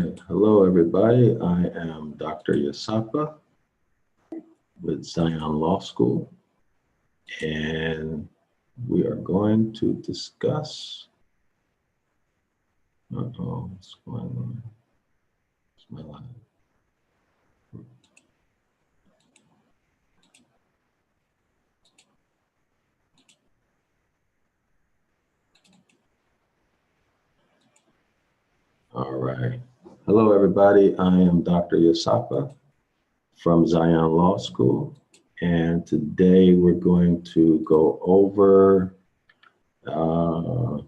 right. Hello, everybody. I am Dr. Yasapa with Zion Law School, and we are going to discuss. What's going on? It's my line. All right. Hello, everybody. I am Dr. Yasapa from Zion Law School, and today we're going to go over the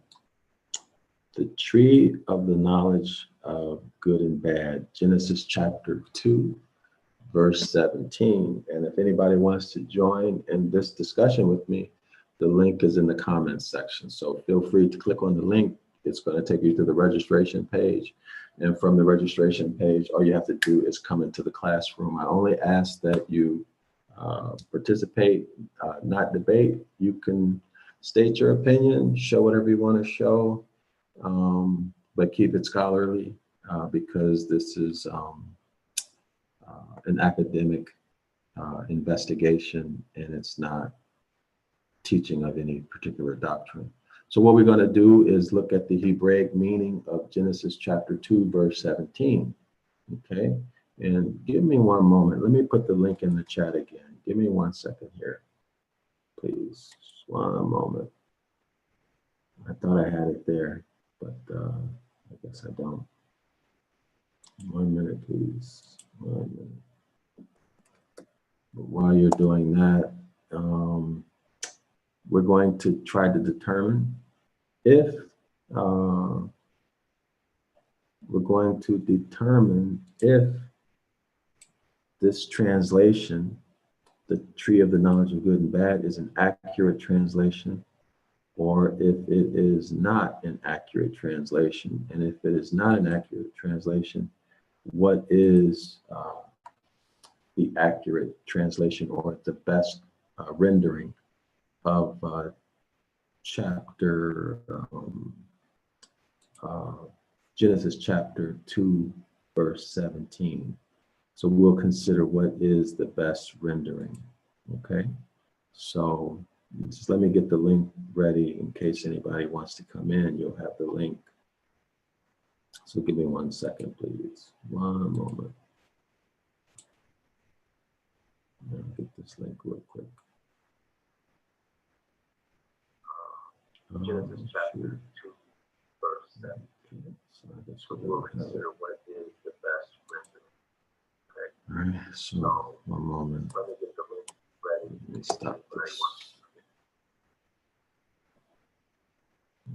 tree of the knowledge of good and bad, Genesis chapter 2, verse 17. And if anybody wants to join in this discussion with me, the link is in the comments section. So feel free to click on the link. It's going to take you to the registration page. And from the registration page, all you have to do is come into the classroom. I only ask that you participate, not debate. You can state your opinion, show whatever you want to show, but keep it scholarly because this is an academic investigation, and it's not teaching of any particular doctrine. So what we're going to do is look at the Hebraic meaning of Genesis chapter 2, verse 17. Okay, and give me one moment. Let me put the link in the chat again. Give me 1 second here, please. Just 1 moment. I thought I had it there, but I guess I don't. 1 minute, please. 1 minute. But while you're doing that, we're going to try to determine if this translation, the tree of the knowledge of good and bad, is an accurate translation, or if it is not an accurate translation. And if it is not an accurate translation, what is the accurate translation or the best rendering of Genesis chapter 2, verse 17. So we'll consider what is the best rendering, okay? So just let me get the link ready in case anybody wants to come in. You'll have the link. So give me 1 second, please. 1 moment. I'll get this link real quick. Genesis chapter 2, verse 7. So I guess we'll consider what is the best rendering. Okay. All right, so 1 moment. Let me get the link ready. Let me stop this.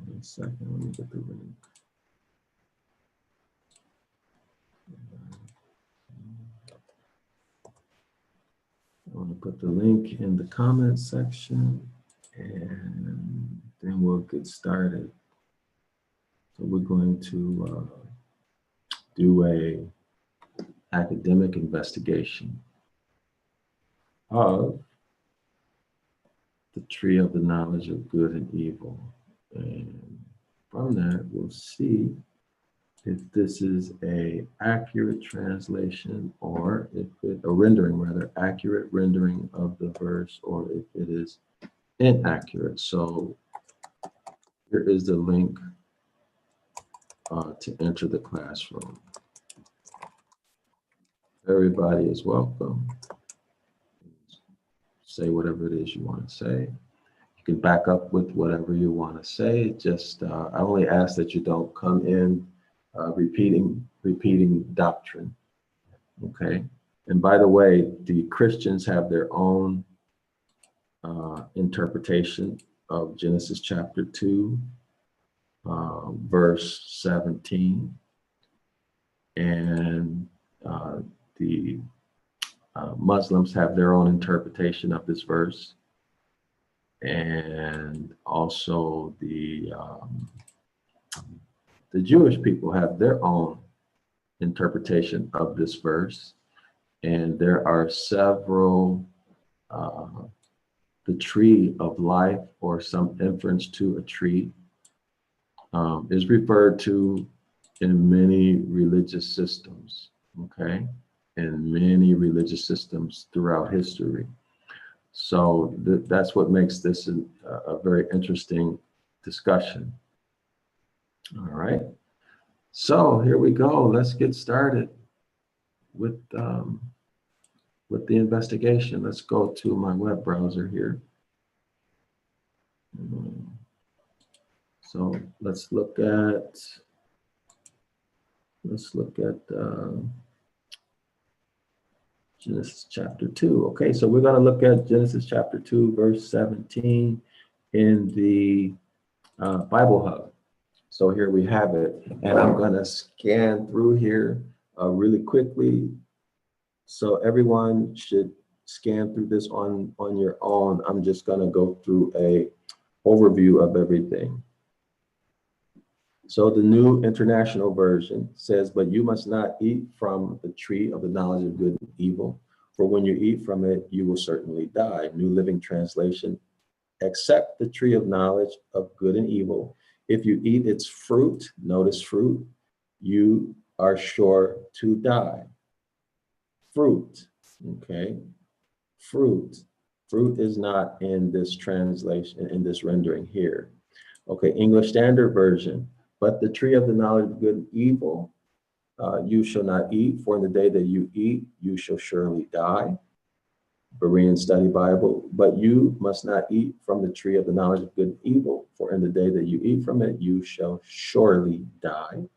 1 second, let me get the link. I want to put the link in the comments section, and then we'll get started. So we're going to do a academic investigation of the tree of the knowledge of good and evil. And from that, we'll see if this is a accurate translation, or if it, a rendering rather, accurate rendering of the verse, or if it is inaccurate. So here is the link to enter the classroom. Everybody is welcome. Say whatever it is you want to say. You can back up with whatever you want to say. Just I only ask that you don't come in repeating doctrine. Okay. And by the way, the Christians have their own interpretation of Genesis chapter 2, verse 17. And the Muslims have their own interpretation of this verse. And also the Jewish people have their own interpretation of this verse. And there are several, the tree of life, or some inference to a tree, is referred to in many religious systems, okay? In many religious systems throughout history. So that's what makes this a very interesting discussion. All right. So here we go. Let's get started with the investigation. Let's go to my web browser here. So let's look at Genesis chapter 2. Okay, so we're going to look at Genesis chapter 2, verse 17 in the Bible Hub. So here we have it, and I'm going to scan through here really quickly. So everyone should scan through this on your own. I'm just going to go through a overview of everything. So the New International Version says, "But you must not eat from the tree of the knowledge of good and evil, for when you eat from it, you will certainly die." New Living Translation, "Except the tree of knowledge of good and evil. If you eat its fruit," notice fruit, "you are sure to die." Fruit, okay? Fruit. Fruit is not in this translation, in this rendering here. Okay, English Standard Version, "But the tree of the knowledge of good and evil, you shall not eat, for in the day that you eat, you shall surely die." Berean Study Bible, "But you must not eat from the tree of the knowledge of good and evil, for in the day that you eat from it, you shall surely die."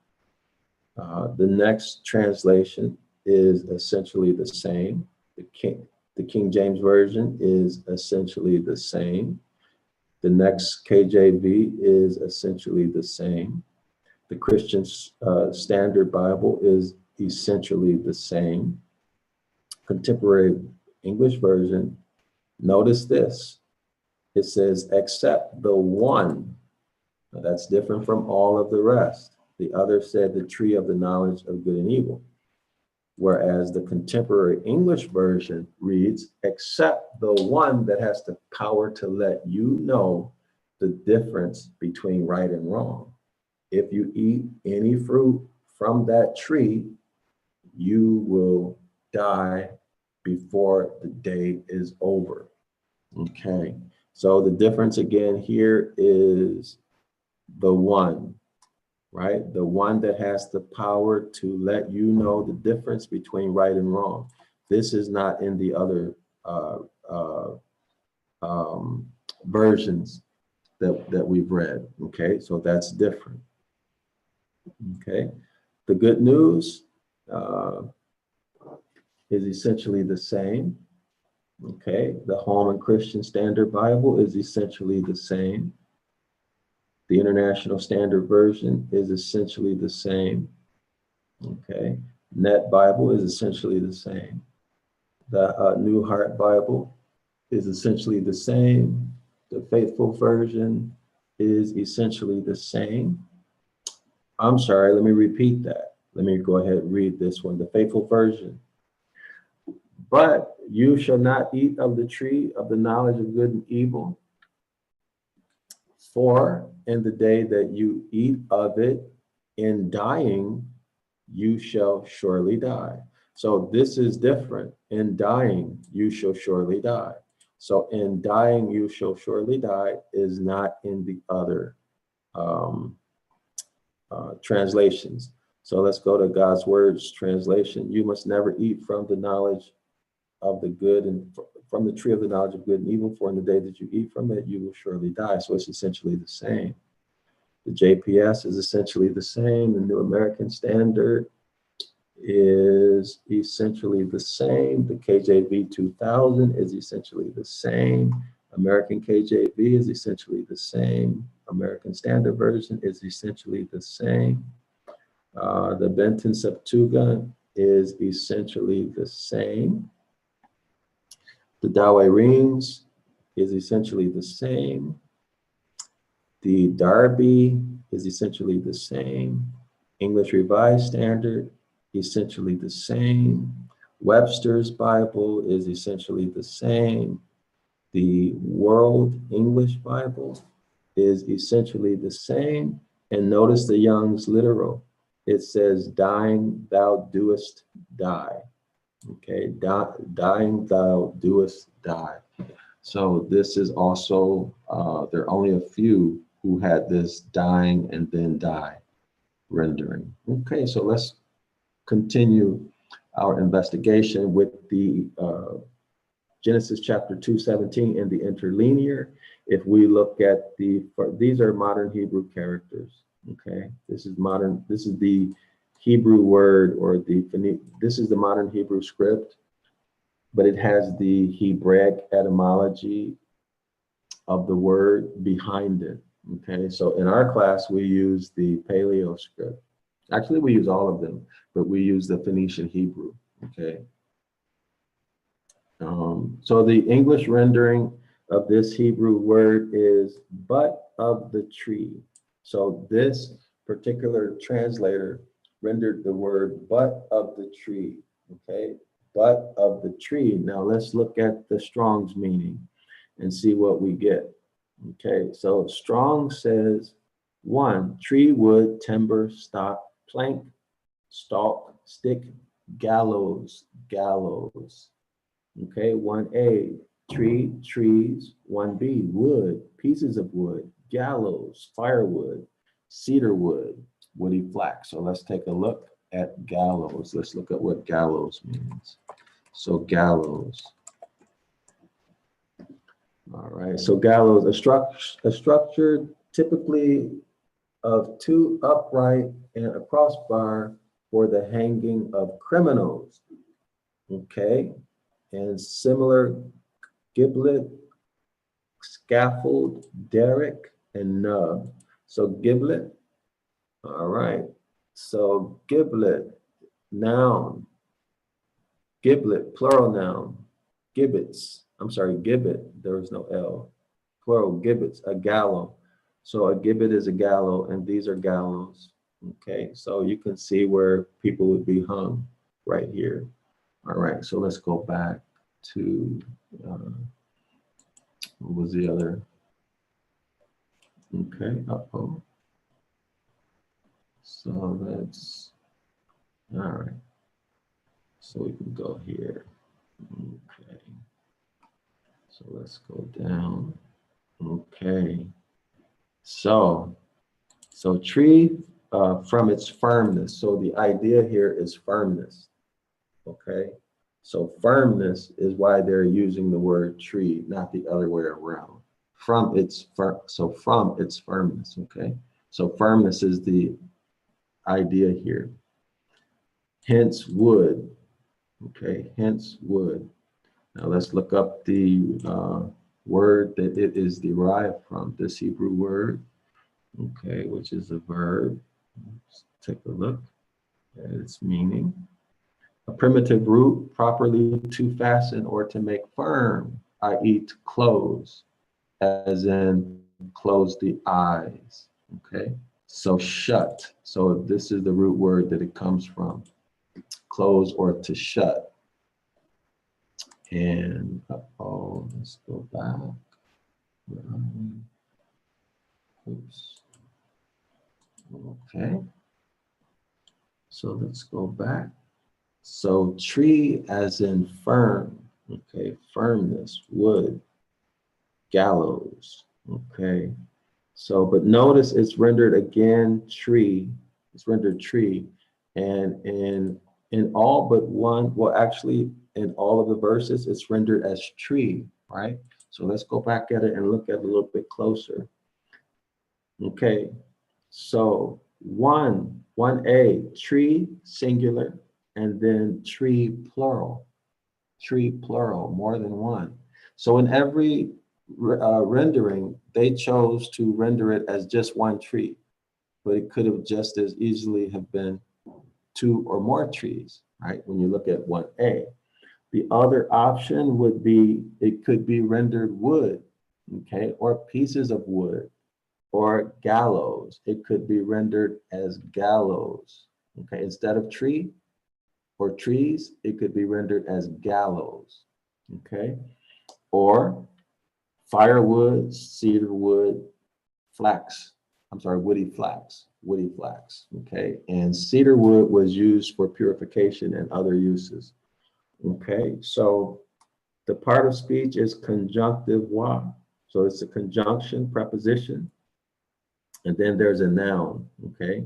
The next translation is essentially the same. The King James Version is essentially the same. The next KJV is essentially the same. The Christian Standard Bible is essentially the same. Contemporary English Version, notice this. It says, "Except the one." Now, that's different from all of the rest. The other said the tree of the knowledge of good and evil. Whereas the Contemporary English Version reads, "Except the one that has the power to let you know the difference between right and wrong. If you eat any fruit from that tree, you will die before the day is over." Okay, so the difference again here is the one, right? The one that has the power to let you know the difference between right and wrong. This is not in the other versions that we've read, okay? So that's different, okay? The Good News is essentially the same, okay? The Holman Christian Standard Bible is essentially the same. The International Standard Version is essentially the same, okay? Net Bible is essentially the same. The New Heart Bible is essentially the same. The Faithful Version is essentially the same. I'm sorry, let me repeat that. Let me go ahead and read this one. The Faithful Version. "But you shall not eat of the tree of the knowledge of good and evil, for in the day that you eat of it, in dying, you shall surely die." So this is different. In dying, you shall surely die. So in dying, you shall surely die is not in the other translations. So let's go to God's Word's translation. "You must never eat from the knowledge of the good and from the tree of the knowledge of good and evil, for in the day that you eat from it, you will surely die." So it's essentially the same. The JPS is essentially the same. The New American Standard is essentially the same. The KJV 2000 is essentially the same. American KJV is essentially the same. American Standard Version is essentially the same. The Benton Septuagint is essentially the same. The Douay Rheims is essentially the same. The Darby is essentially the same. English Revised Standard, essentially the same. Webster's Bible is essentially the same. The World English Bible is essentially the same. And notice the Young's Literal it says, dying thou doest die. Okay, dying thou doest die. So this is also, there are only a few who had this dying and then die rendering. Okay, so let's continue our investigation with the Genesis chapter 2:17 in the interlinear. If we look at these are modern Hebrew characters. Okay, this is the Hebrew word, or this is the modern Hebrew script, but it has the Hebraic etymology of the word behind it. Okay, so in our class, we use the Paleo script. Actually, we use all of them, but we use the Phoenician Hebrew. Okay. So the English rendering of this Hebrew word is butt of the tree. So this particular translator rendered the word butt of the tree. Okay, butt of the tree. Now let's look at the Strong's meaning and see what we get. Okay, so Strong says, 1, tree, wood, timber, stock, plank, stalk, stick, gallows. Okay, 1A, tree, trees. 1B, wood, pieces of wood, gallows, firewood, cedar wood, woody flax. So let's take a look at gallows. Let's look at what gallows means. So gallows. All right, so gallows, a structure typically of 2 upright and a crossbar for the hanging of criminals. Okay, and similar giblet, scaffold, derrick, and nub. So giblet, all right. So giblet, noun, giblet, plural noun, gibbets. I'm sorry, gibbet, there is no L. Plural, gibbets, a gallows. So a gibbet is a gallows, and these are gallows. Okay, so you can see where people would be hung right here. All right, so let's go back to, what was the other? Okay, uh-oh. So that's, all right. So we can go here. Okay. So let's go down. Okay. So tree from its firmness. So the idea here is firmness. Okay. So firmness is why they're using the word tree, not the other way around. From its firmness. Okay. So firmness is the idea here. Hence wood. Okay. Hence wood. Now let's look up the word that it is derived from, this Hebrew word, okay, which is a verb. Let's take a look at its meaning. A primitive root, properly to fasten or to make firm, i.e. to close, as in close the eyes, okay? So shut, so this is the root word that it comes from, close or to shut. And let's go back. Oops. Okay. So let's go back. So tree as in firm. Okay. Firmness, wood, gallows. Okay. So, but notice it's rendered again tree. It's rendered tree. And in all but one, well, actually, in all of the verses, it's rendered as tree, right? So let's go back at it and look at it a little bit closer. Okay, so 1A, tree, singular, and then tree, plural, more than one. So in every rendering, they chose to render it as just one tree, but it could have just as easily have been 2 or more trees, right? When you look at 1A. The other option would be, it could be rendered wood, okay, or pieces of wood, or gallows. It could be rendered as gallows, okay? Instead of tree or trees, it could be rendered as gallows, okay? Or firewood, cedar wood, woody flax, woody flax, okay? And cedar wood was used for purification and other uses, okay? So the part of speech is conjunctive wa. So it's a conjunction preposition. And then there's a noun, okay?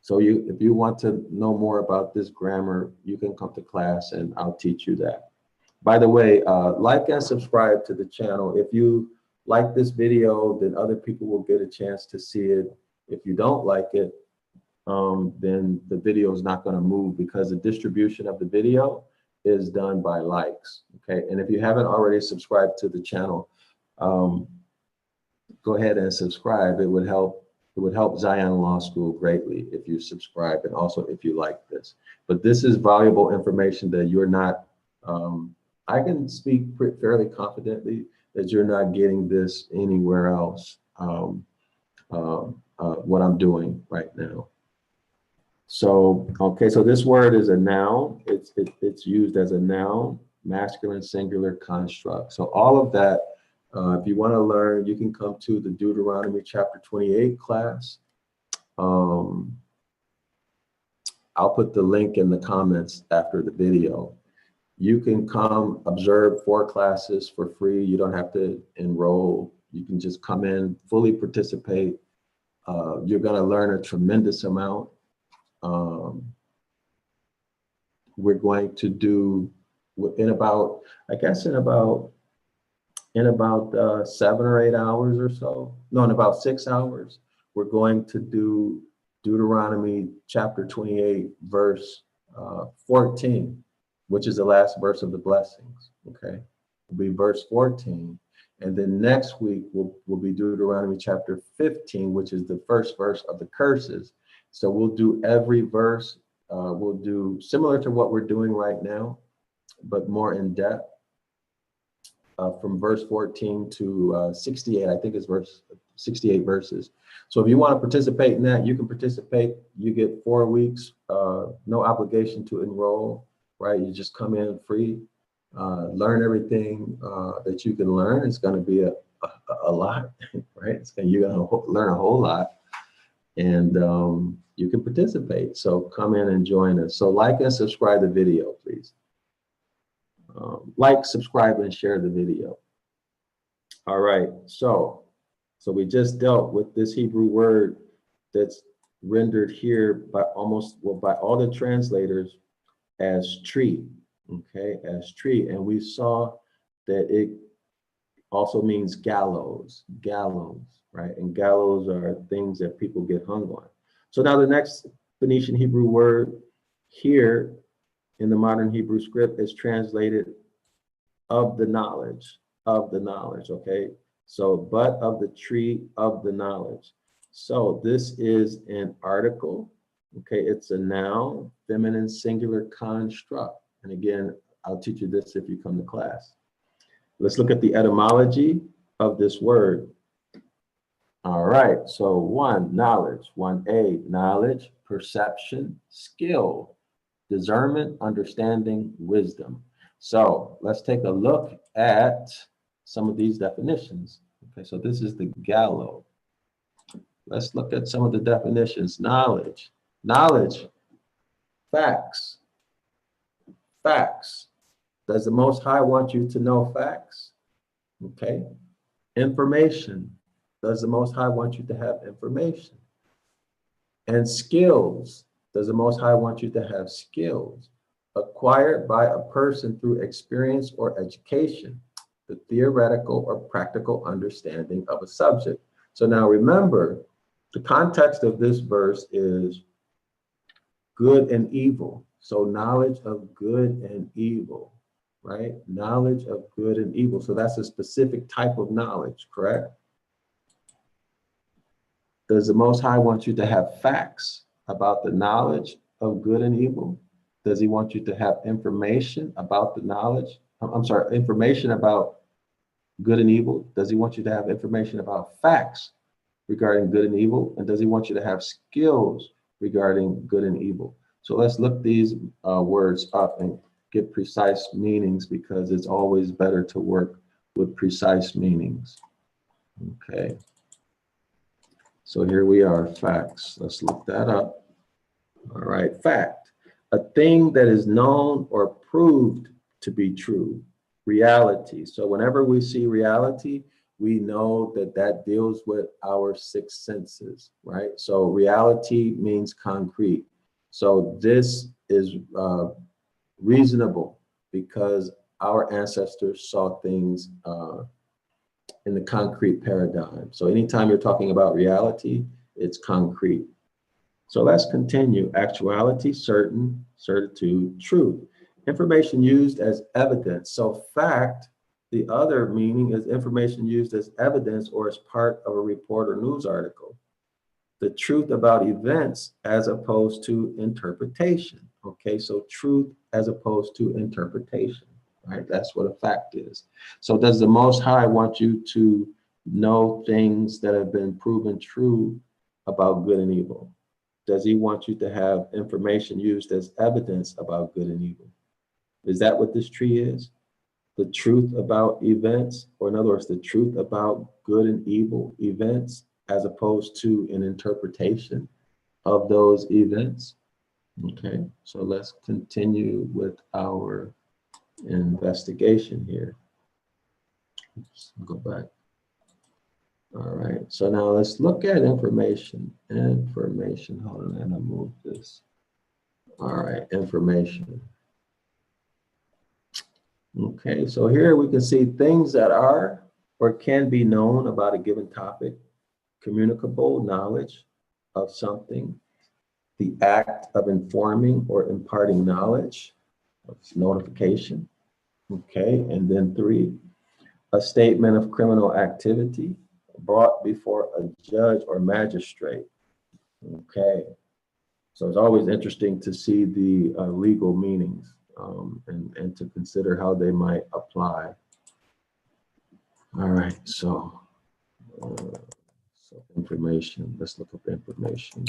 So if you want to know more about this grammar, you can come to class and I'll teach you that. By the way, like and subscribe to the channel. If you like this video, then other people will get a chance to see it. If you don't like it, then the video is not going to move because the distribution of the video is done by likes, okay? And if you haven't already subscribed to the channel, go ahead and subscribe. It would help Zion Law School greatly if you subscribe and also if you like this. But this is valuable information that you're not, I can speak fairly confidently that you're not getting this anywhere else, what I'm doing right now. So, okay, so this word is a noun. It's used as a noun, masculine singular construct. So all of that, if you want to learn, you can come to the Deuteronomy chapter 28 class. I'll put the link in the comments after the video. You can come observe 4 classes for free. You don't have to enroll. You can just come in, fully participate. You're going to learn a tremendous amount. We're going to do in about 7 or 8 hours or so. No, in about 6 hours, we're going to do Deuteronomy chapter 28, verse 14, which is the last verse of the blessings. Okay, it'll be verse 14. And then next week will be Deuteronomy chapter 15, which is the first verse of the curses. So we'll do every verse. We'll do similar to what we're doing right now, but more in depth. From verse 14 to 68, I think it's verse 68 verses. So if you want to participate in that, you can participate. You get 4 weeks, no obligation to enroll, right? You just come in free, learn everything that you can learn. It's going to be a lot, right? You're going to learn a whole lot, and you can participate. So come in and join us. So like and subscribe the video, please. Like, subscribe, and share the video. All right, so we just dealt with this Hebrew word that's rendered here by by all the translators as tree, okay, as tree. And we saw that it also means gallows, right? And gallows are things that people get hung on. So now the next Phoenician Hebrew word here in the modern Hebrew script is translated of the knowledge, okay? So, but of the tree of the knowledge. So this is an article, okay? It's a noun, feminine singular construct. And again, I'll teach you this if you come to class. Let's look at the etymology of this word. All right, so 1, knowledge, 1A, knowledge, perception, skill, discernment, understanding, wisdom. So let's take a look at some of these definitions. Okay, so this is the gallows. Let's look at some of the definitions. Knowledge, facts. Does the Most High want you to know facts? Okay. Information. Does the Most High want you to have information? And skills. Does the Most High want you to have skills acquired by a person through experience or education, the theoretical or practical understanding of a subject? So now remember, the context of this verse is good and evil. So knowledge of good and evil, right? Knowledge of good and evil. So that's a specific type of knowledge, correct? Does the Most High want you to have facts about the knowledge of good and evil? Does he want you to have information about the knowledge? Information about good and evil? Does he want you to have information about facts regarding good and evil? And does he want you to have skills regarding good and evil? So let's look these words up and get precise meanings, because it's always better to work with precise meanings. Okay. So here we are, facts. Let's look that up. All right, fact. A thing that is known or proved to be true. Reality. So whenever we see reality, we know that that deals with our six senses, right? So reality means concrete. So this is reasonable because our ancestors saw things in the concrete paradigm. So anytime you're talking about reality, it's concrete. So let's continue. Actuality, certain, certitude, truth. Information used as evidence. So fact, the other meaning is information used as evidence or as part of a report or news article. The truth about events as opposed to interpretation. Okay, so truth as opposed to interpretation, right? That's what a fact is. So does the Most High want you to know things that have been proven true about good and evil? Does he want you to have information used as evidence about good and evil? Is that what this tree is? The truth about events, or in other words, the truth about good and evil events, as opposed to an interpretation of those events? Okay, so let's continue with our investigation here. Let's go back. All right, so now let's look at information. Information, hold on, and I move this. All right, information. Okay, so here we can see things that are or can be known about a given topic, communicable knowledge of something, the act of informing or imparting knowledge, notification. Okay, and then 3, a statement of criminal activity brought before a judge or magistrate. Okay, so it's always interesting to see the legal meanings and to consider how they might apply. All right, so information. Let's look up information.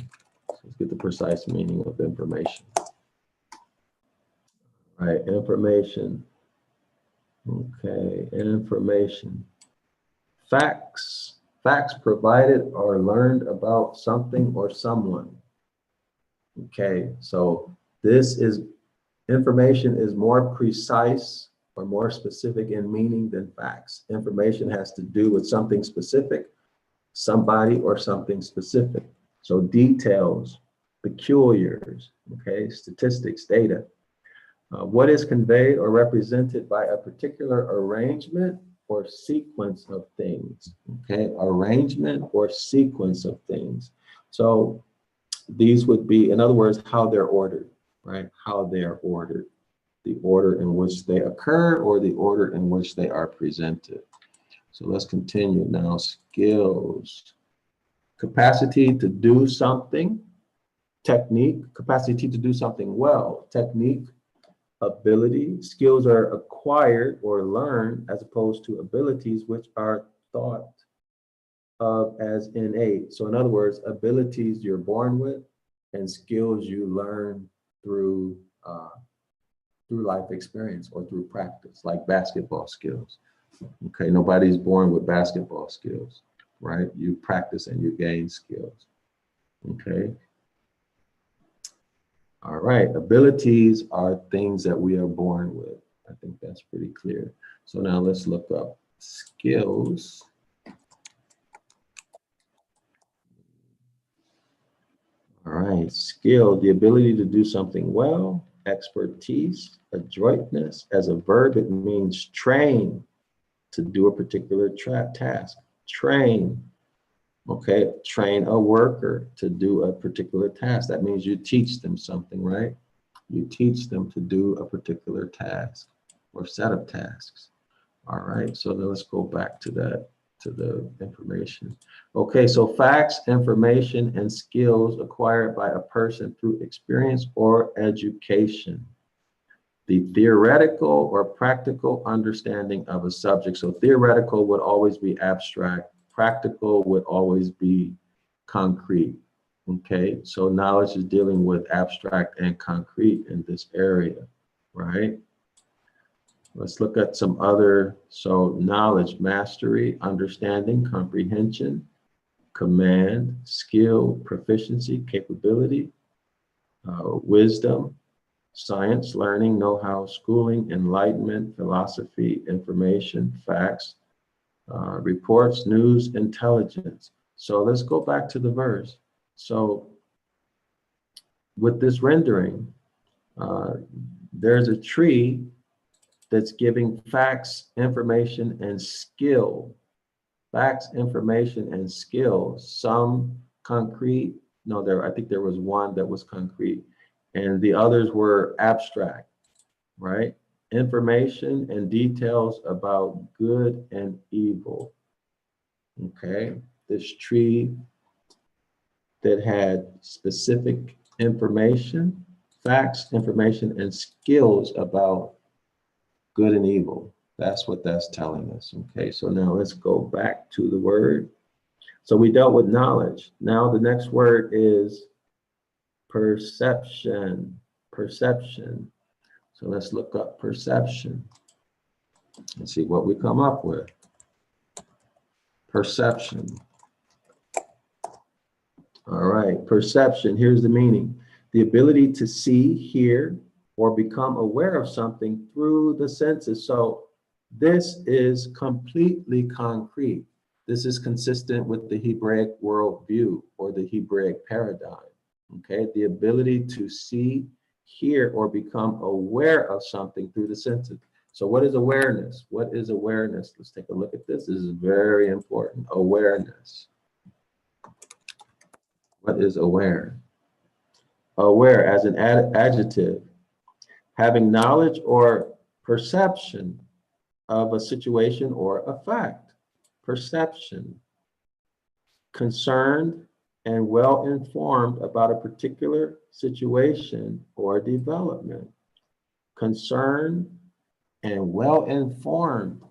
So let's get the precise meaning of information. All right, information. Okay, information. Facts. Facts provided or learned about something or someone. Okay, so this is information is more precise or more specific in meaning than facts. Information has to do with something specific, somebody or something specific. So details, peculiars, okay, statistics, data. What is conveyed or represented by a particular arrangement or sequence of things, okay? Arrangement or sequence of things. So these would be, in other words, how they're ordered, right? How they are ordered, the order in which they occur or the order in which they are presented. So let's continue now. Skills, capacity to do something, technique, capacity to do something well, technique, ability. Skills are acquired or learned as opposed to abilities which are thought of as innate. So in other words, abilities you're born with and skills you learn through life experience or through practice, like basketball skills. Okay, nobody's born with basketball skills, right? You practice and you gain skills. Okay. All right, abilities are things that we are born with. I think that's pretty clear. So now let's look up skills. All right, skill, the ability to do something well, expertise, adroitness. As a verb, it means train to do a particular task. Train, okay, train a worker to do a particular task. That means you teach them something, right? You teach them to do a particular task or set of tasks. All right, so then let's go back to that, to the information. Okay, so facts, information, and skills acquired by a person through experience or education. The theoretical or practical understanding of a subject. So theoretical would always be abstract. Practical would always be concrete. Okay, so knowledge is dealing with abstract and concrete in this area, right? Let's look at some other, so knowledge, mastery, understanding, comprehension, command, skill, proficiency, capability, wisdom, science, learning, know-how, schooling, enlightenment, philosophy, information, facts, reports, news, intelligence. So let's go back to the verse. So with this rendering, there's a tree that's giving facts, information, and skill. Facts, information, and skill. Some concrete. No, I think there was one that was concrete, and the others were abstract, right? Information and details about good and evil. Okay, this tree that had specific information, facts, information, and skills about good and evil. That's what that's telling us. Okay, so now let's go back to the word. So we dealt with knowledge. Now the next word is perception. Perception. So let's look up perception and see what we come up with. Perception. All right, perception. Here's the meaning: the ability to see, hear, or become aware of something through the senses. So this is completely concrete. This is consistent with the Hebraic worldview or the Hebraic paradigm. Okay, the ability to see, hear, or become aware of something through the senses. So what is awareness? What is awareness? Let's take a look at this. This is very important. Awareness. What is aware? Aware as an adjective, having knowledge or perception of a situation or a fact. Perception. Concerned and well informed about a particular situation or development. Concerned and well informed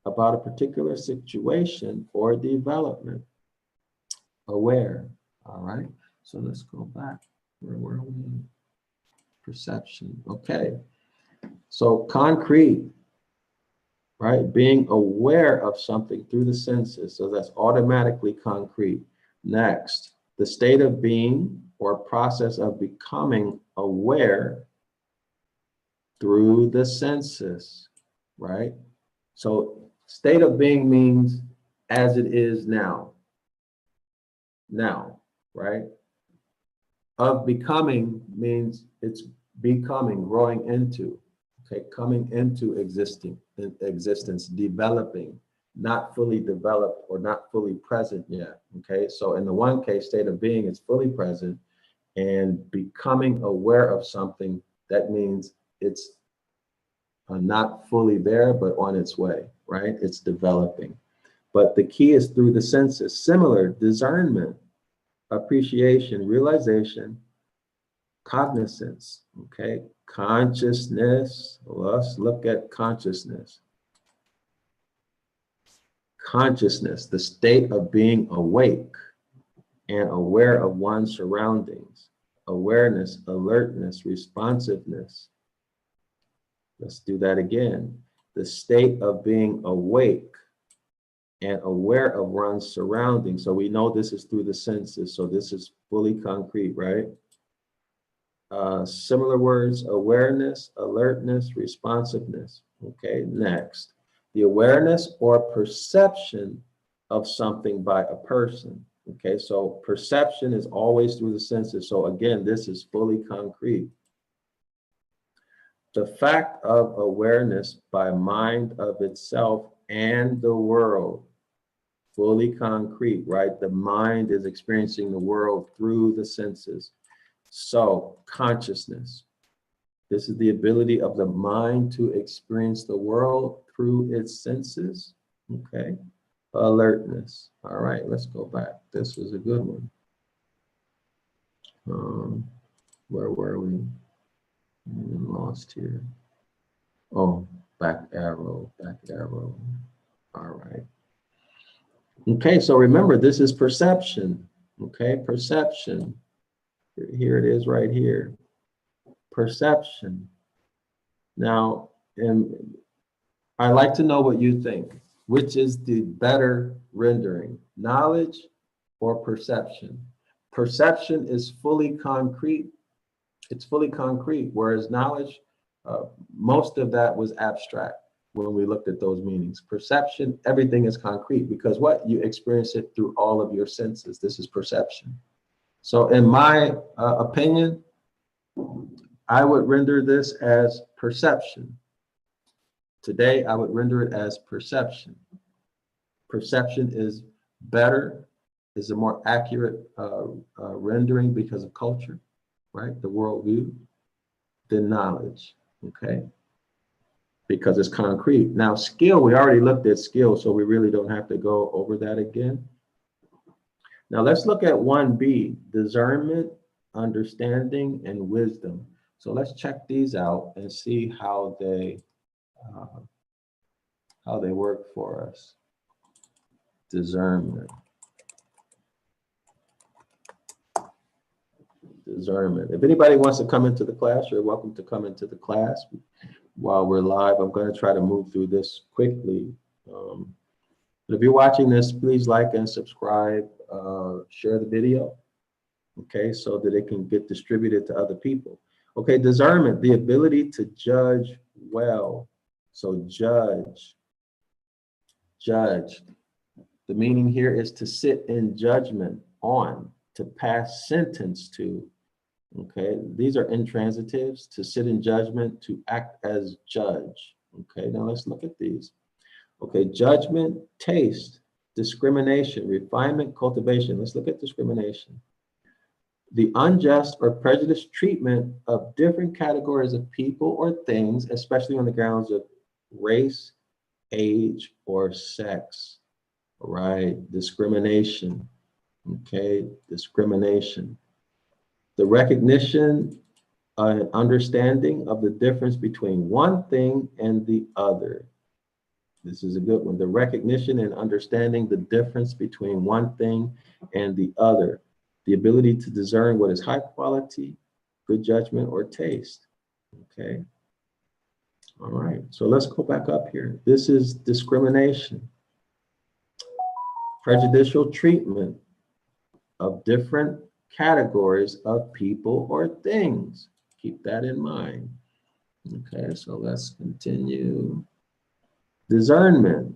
about a particular situation or development. Aware. All right. So let's go back. Where were we? Perception. Okay. So concrete, right? Being aware of something through the senses. So that's automatically concrete. Next, the state of being or process of becoming aware through the senses, right? So state of being means as it is now. Now, right? Of becoming means it's becoming, growing into, okay, coming into existence, developing, not fully developed or not fully present yet, okay? So in the one case, state of being is fully present, and becoming aware of something, that means it's not fully there, but on its way, right? It's developing. But the key is through the senses. Similar, discernment, appreciation, realization, cognizance, okay? Consciousness, let's look at consciousness. Consciousness, the state of being awake and aware of one's surroundings. Awareness, alertness, responsiveness. Let's do that again. The state of being awake and aware of one's surroundings. So we know this is through the senses. So this is fully concrete, right? Similar words: awareness, alertness, responsiveness. Okay, next. The awareness or perception of something by a person. Okay, so perception is always through the senses. So again, this is fully concrete. The fact of awareness by mind of itself and the world. Fully concrete, right? The mind is experiencing the world through the senses. So consciousness. This is the ability of the mind to experience the world through its senses. Okay. Alertness. All right, let's go back. This was a good one. Where were we? Lost here. Oh, back arrow, back arrow. All right. Okay, so remember, this is perception. Okay, perception. Here it is right here. Perception. Now, and I'd like to know what you think. Which is the better rendering? Knowledge or perception? Perception is fully concrete. It's fully concrete, whereas knowledge, most of that was abstract when we looked at those meanings. Perception, everything is concrete because what? You experience it through all of your senses. This is perception. So in my opinion, I would render this as perception. Today, I would render it as perception. Perception is better, is a more accurate rendering because of culture, right? The worldview, than knowledge, okay? Because it's concrete. Now, skill, we already looked at skill, so we really don't have to go over that again. Now, let's look at 1B, discernment, understanding, and wisdom. So let's check these out and see how they work for us. Discernment. Discernment. If anybody wants to come into the class, you're welcome to come into the class. While we're live, I'm going to try to move through this quickly. But if you're watching this, please like and subscribe, share the video, okay, so that it can get distributed to other people. Okay, discernment, the ability to judge well. So judge. The meaning here is to sit in judgment on, to pass sentence to. Okay, these are intransitives: to sit in judgment, to act as judge. Okay, now let's look at these. Okay, judgment, taste, discrimination, refinement, cultivation. Let's look at discrimination. The unjust or prejudiced treatment of different categories of people or things, especially on the grounds of race, age, or sex. Right, discrimination. Okay, discrimination. The recognition and understanding of the difference between one thing and the other. This is a good one. The recognition and understanding the difference between one thing and the other. The ability to discern what is high quality, good judgment, or taste. Okay. All right. So let's go back up here. This is discrimination. Prejudicial treatment of different categories of people or things. Keep that in mind. Okay, so let's continue. Discernment.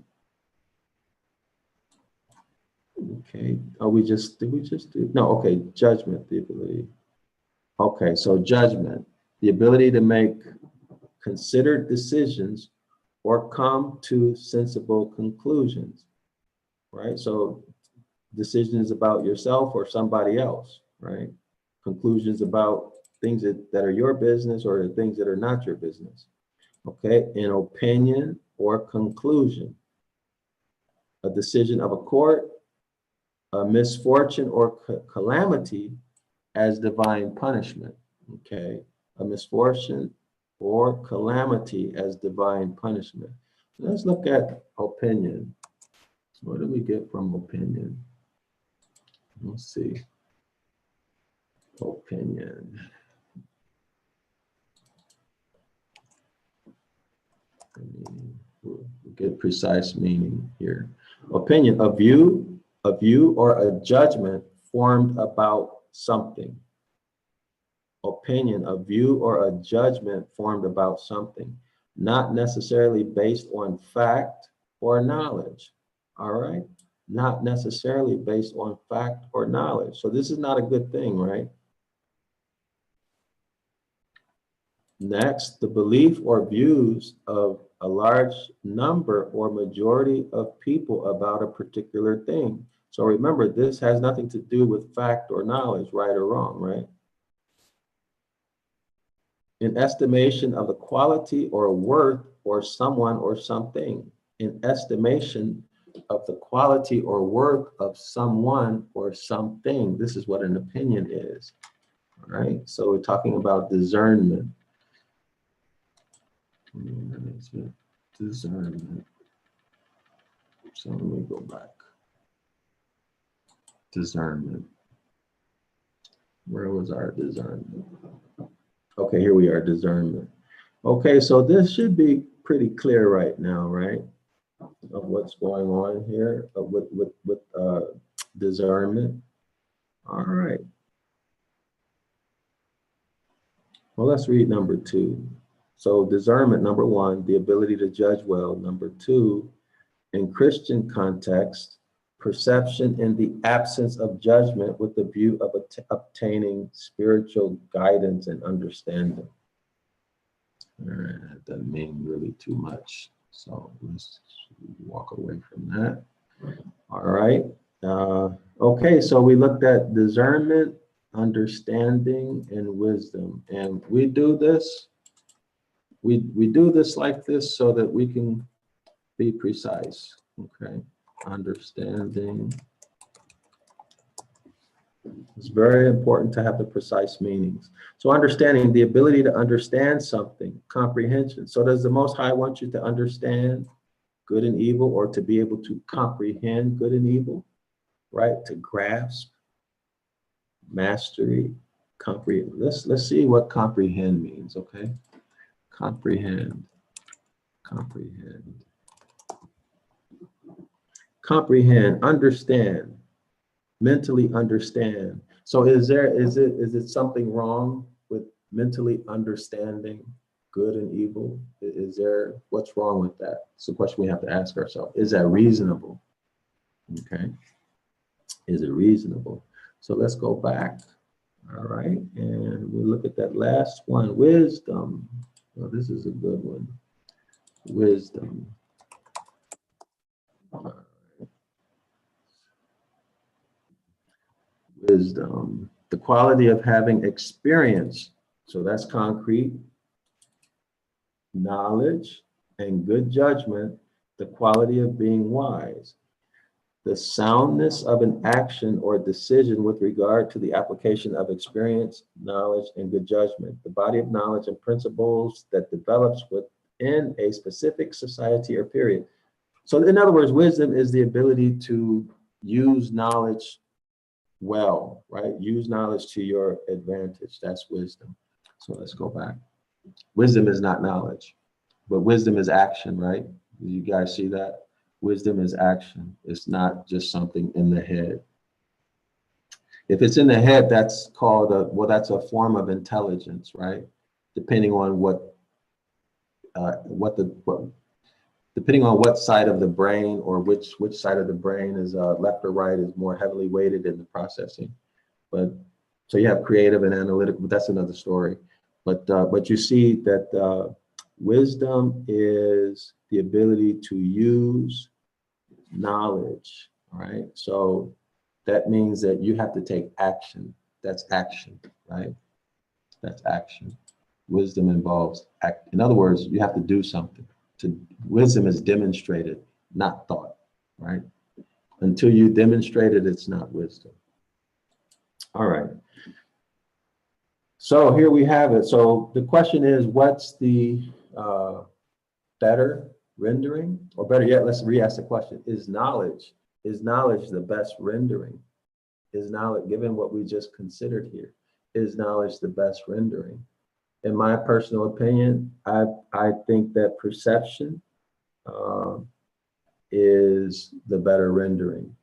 Okay, did we just do? No, okay, judgment, the ability. Okay, so judgment, the ability to make considered decisions or come to sensible conclusions, right? So decisions about yourself or somebody else, right? Conclusions about things that are your business or things that are not your business. Okay, an opinion or conclusion, a decision of a court, a misfortune or calamity as divine punishment. Okay, a misfortune or calamity as divine punishment. Let's look at opinion. What do we get from opinion? Let's see. Opinion. We'll get precise meaning here. Opinion, a view or a judgment formed about something. Opinion, a view or a judgment formed about something, not necessarily based on fact or knowledge. All right, not necessarily based on fact or knowledge. So this is not a good thing, right? Next, the belief or views of a large number or majority of people about a particular thing. So remember, this has nothing to do with fact or knowledge, right or wrong, right? An estimation of the quality or worth or someone or something. An estimation of the quality or worth of someone or something. This is what an opinion is, all right? So we're talking about discernment. Discernment. So let me go back. Discernment. Where was our discernment? Okay, here we are, discernment. Okay, so this should be pretty clear right now, right? Of what's going on here with Discernment. All right. Well, let's read number 2. So discernment, number 1, the ability to judge well. Number 2, in Christian context, perception in the absence of judgment with the view of obtaining spiritual guidance and understanding. All right, that doesn't mean really too much. So let's walk away from that. All right. Okay, so we looked at discernment, understanding, and wisdom. And we do this, we do this like this so that we can be precise. Okay, understanding. It's very important to have the precise meanings. So understanding, the ability to understand something, comprehension. So does the Most High want you to understand good and evil, or to be able to comprehend good and evil, right? To grasp, mastery, comprehend. Let's see what comprehend means, okay? Comprehend, understand, mentally understand. So is it something wrong with mentally understanding good and evil? What's wrong with that? It's the question we have to ask ourselves. Is that reasonable? Okay. Is it reasonable? So let's go back. All right. And we'll look at that last one, wisdom. Well, this is a good one. Wisdom. Wisdom, the quality of having experience. So that's concrete, knowledge, and good judgment, the quality of being wise, the soundness of an action or decision with regard to the application of experience, knowledge, and good judgment, the body of knowledge and principles that develops within a specific society or period. So in other words, wisdom is the ability to use knowledge well, right? Use knowledge to your advantage. That's wisdom. So let's go back. Wisdom is not knowledge, but wisdom is action, right? You guys see that? Wisdom is action. It's not just something in the head. If it's in the head, that's called that's a form of intelligence, right? Depending on depending on what side of the brain, or which side of the brain is left or right, is more heavily weighted in the processing. But so you have creative and analytical, but that's another story. But you see that wisdom is the ability to use knowledge. All right. So that means that you have to take action. That's action, right? That's action. Wisdom involves act. In other words, you have to do something. Wisdom is demonstrated, not thought, right? Until you demonstrate it, it's not wisdom. All right. So here we have it. So the question is, what's the better rendering? Or better yet, let's re-ask the question. Is knowledge the best rendering? Is knowledge, given what we just considered here, is knowledge the best rendering? In my personal opinion, I think that perception is the better rendering.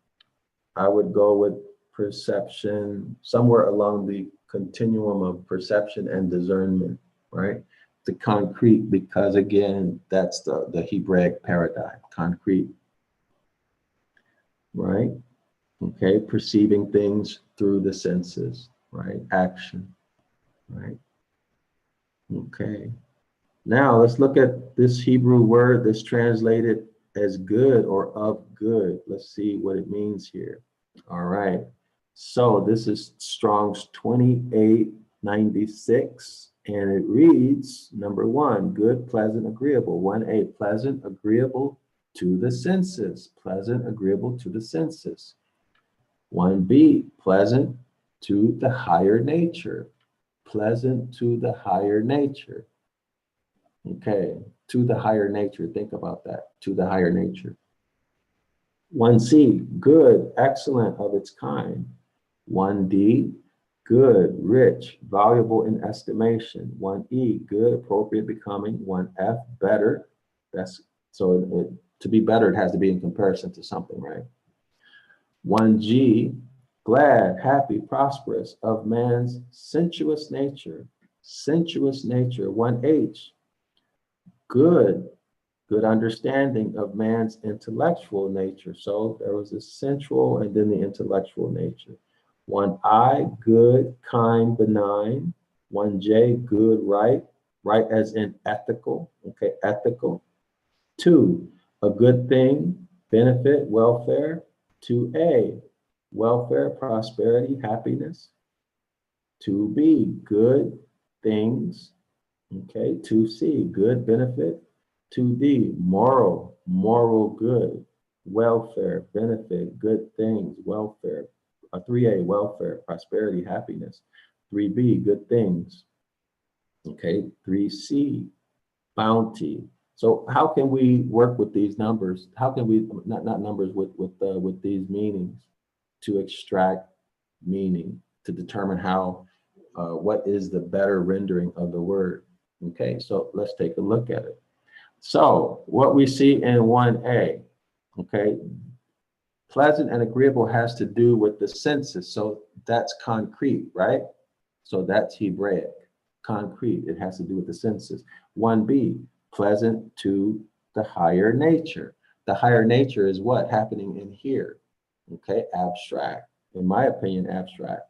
I would go with perception somewhere along the continuum of perception and discernment, right? The concrete, because again, that's the Hebraic paradigm, concrete, right? Okay, perceiving things through the senses, right? Action, right? Okay. Now let's look at this Hebrew word that's translated as good or of good. Let's see what it means here. All right. So this is Strong's 2896, and it reads, number 1, good, pleasant, agreeable. 1A, pleasant, agreeable to the senses. Pleasant, agreeable to the senses. 1B, pleasant to the higher nature. Pleasant to the higher nature. Okay, to the higher nature. Think about that, to the higher nature. 1C, good, excellent of its kind. 1D, good, rich, valuable in estimation. 1E, good, appropriate, becoming. 1F, better. That's so to be better, it has to be in comparison to something, right? 1G, glad, happy, prosperous of man's sensuous nature. Sensuous nature. 1H, good, good understanding of man's intellectual nature. So there was a sensual and then the intellectual nature. 1I, good, kind, benign. 1J, good, right, right as in ethical, okay, ethical. 2, a good thing, benefit, welfare. 2A, welfare, prosperity, happiness. 2B, good things, okay. 2C, good benefit. 2D, moral, moral good, welfare, benefit, good things, welfare. 3A, welfare, prosperity, happiness. 3B, good things. Okay, 3C, bounty. So how can we work with these numbers? How can we, not numbers, with these meanings to extract meaning, to determine how, what is the better rendering of the word? Okay, so let's take a look at it. So what we see in 1A, okay, pleasant and agreeable has to do with the senses. So that's concrete, right? So that's Hebraic, concrete. It has to do with the senses. 1B, pleasant to the higher nature. The higher nature is what happening in here, okay? Abstract, in my opinion, abstract.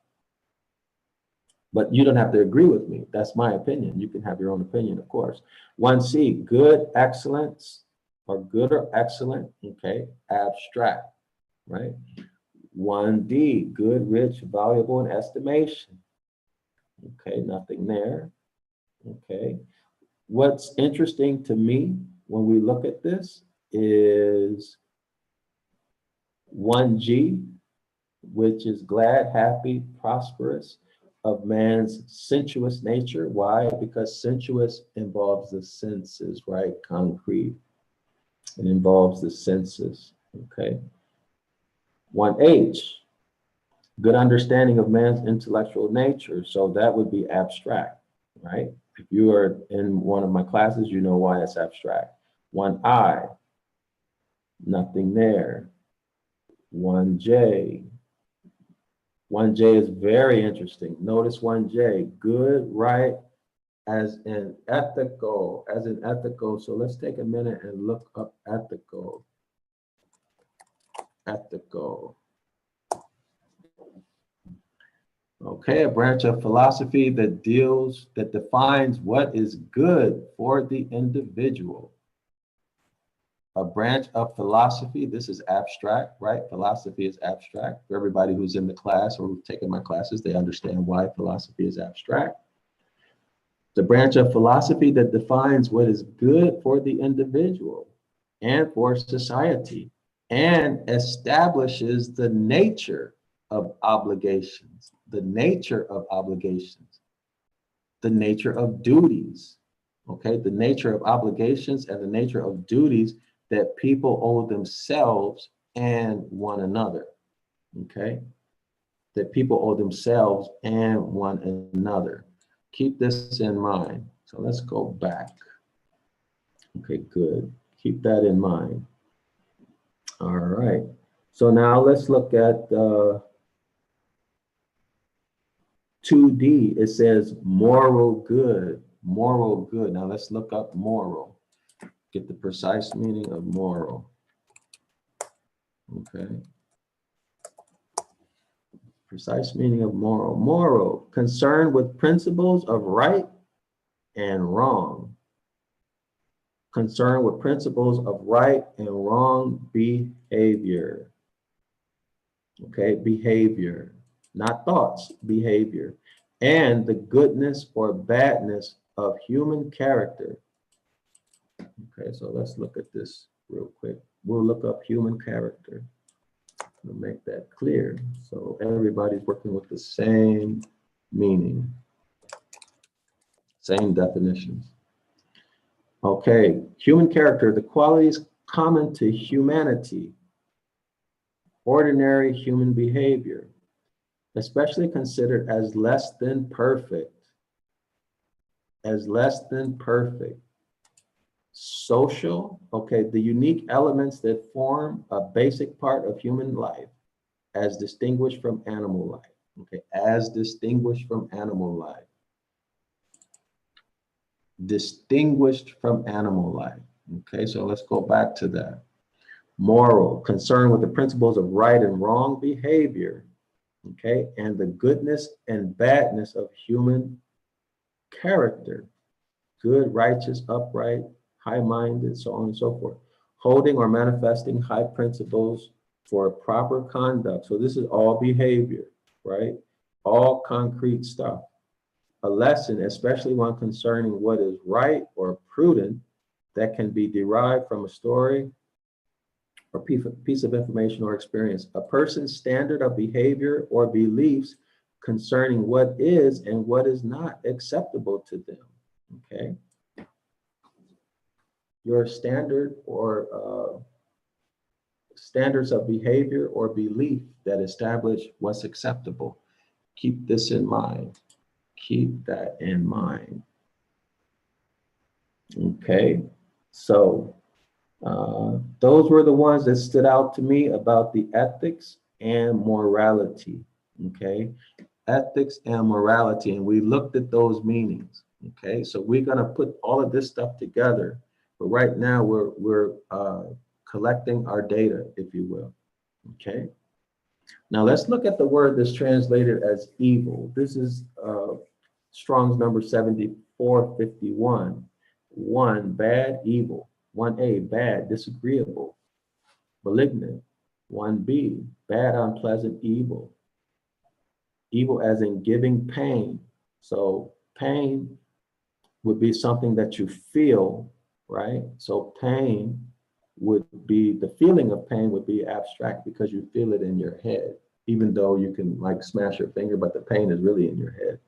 But you don't have to agree with me. That's my opinion. You can have your own opinion, of course. 1C, good, excellence, or good or excellent, okay? Abstract, right? 1D, good, rich, valuable, and estimation. Okay, nothing there. Okay. What's interesting to me when we look at this is 1G, which is glad, happy, prosperous of man's sensuous nature. Why? Because sensuous involves the senses, right? Concrete. It involves the senses. Okay. 1H, good understanding of man's intellectual nature. So that would be abstract, right? If you are in one of my classes, you know why it's abstract. 1I, nothing there. 1J. 1J is very interesting. Notice 1J, good, right, as in ethical, So let's take a minute and look up ethical. Ethical. Okay, a branch of philosophy that defines what is good for the individual. A branch of philosophy, this is abstract, right? Philosophy is abstract. For everybody who's in the class or who's taken my classes, they understand why philosophy is abstract. The branch of philosophy that defines what is good for the individual and for society and establishes the nature of obligations, the nature of obligations, the nature of duties, okay? The nature of obligations and the nature of duties that people owe themselves and one another, okay? That people owe themselves and one another. Keep this in mind. So let's go back. Okay, good. Keep that in mind. All right. So now let's look at 2D. It says moral good, moral good. Now let's look up moral. Get the precise meaning of moral. Okay. Precise meaning of moral. Moral, concerned with principles of right and wrong. Concerned with principles of right and wrong behavior. Okay, behavior, not thoughts, behavior. And the goodness or badness of human character. Okay, so let's look at this real quick. We'll look up human character. We'll make that clear. So everybody's working with the same meaning, same definitions. Okay, human character, the qualities common to humanity, ordinary human behavior, especially considered as less than perfect, social, okay, the unique elements that form a basic part of human life, as distinguished from animal life. Okay, as distinguished from animal life. Distinguished from animal life. Okay, so let's go back to that. Moral, concerned with the principles of right and wrong behavior, okay, and the goodness and badness of human character. Good, righteous, upright, high-minded, so on and so forth. Holding or manifesting high principles for proper conduct. So this is all behavior, right? All concrete stuff. A lesson, especially one concerning what is right or prudent, that can be derived from a story or piece of information or experience. A person's standard of behavior or beliefs concerning what is and what is not acceptable to them. Okay. Your standard or standards of behavior or belief that establish what's acceptable. Keep this in mind. Keep that in mind. Okay, so those were the ones that stood out to me about the ethics and morality. Okay, ethics and morality, and we looked at those meanings. Okay, so we're going to put all of this stuff together, but right now we're collecting our data, if you will. Okay, now let's look at the word that's translated as evil. This is Strong's number 7451. 1, bad, evil. 1a, bad, disagreeable, malignant. 1b, bad, unpleasant, evil. Evil as in giving pain. So pain would be something that you feel, right? So pain would be, the feeling of pain would be abstract because you feel it in your head, even though you can like smash your finger, but the pain is really in your head.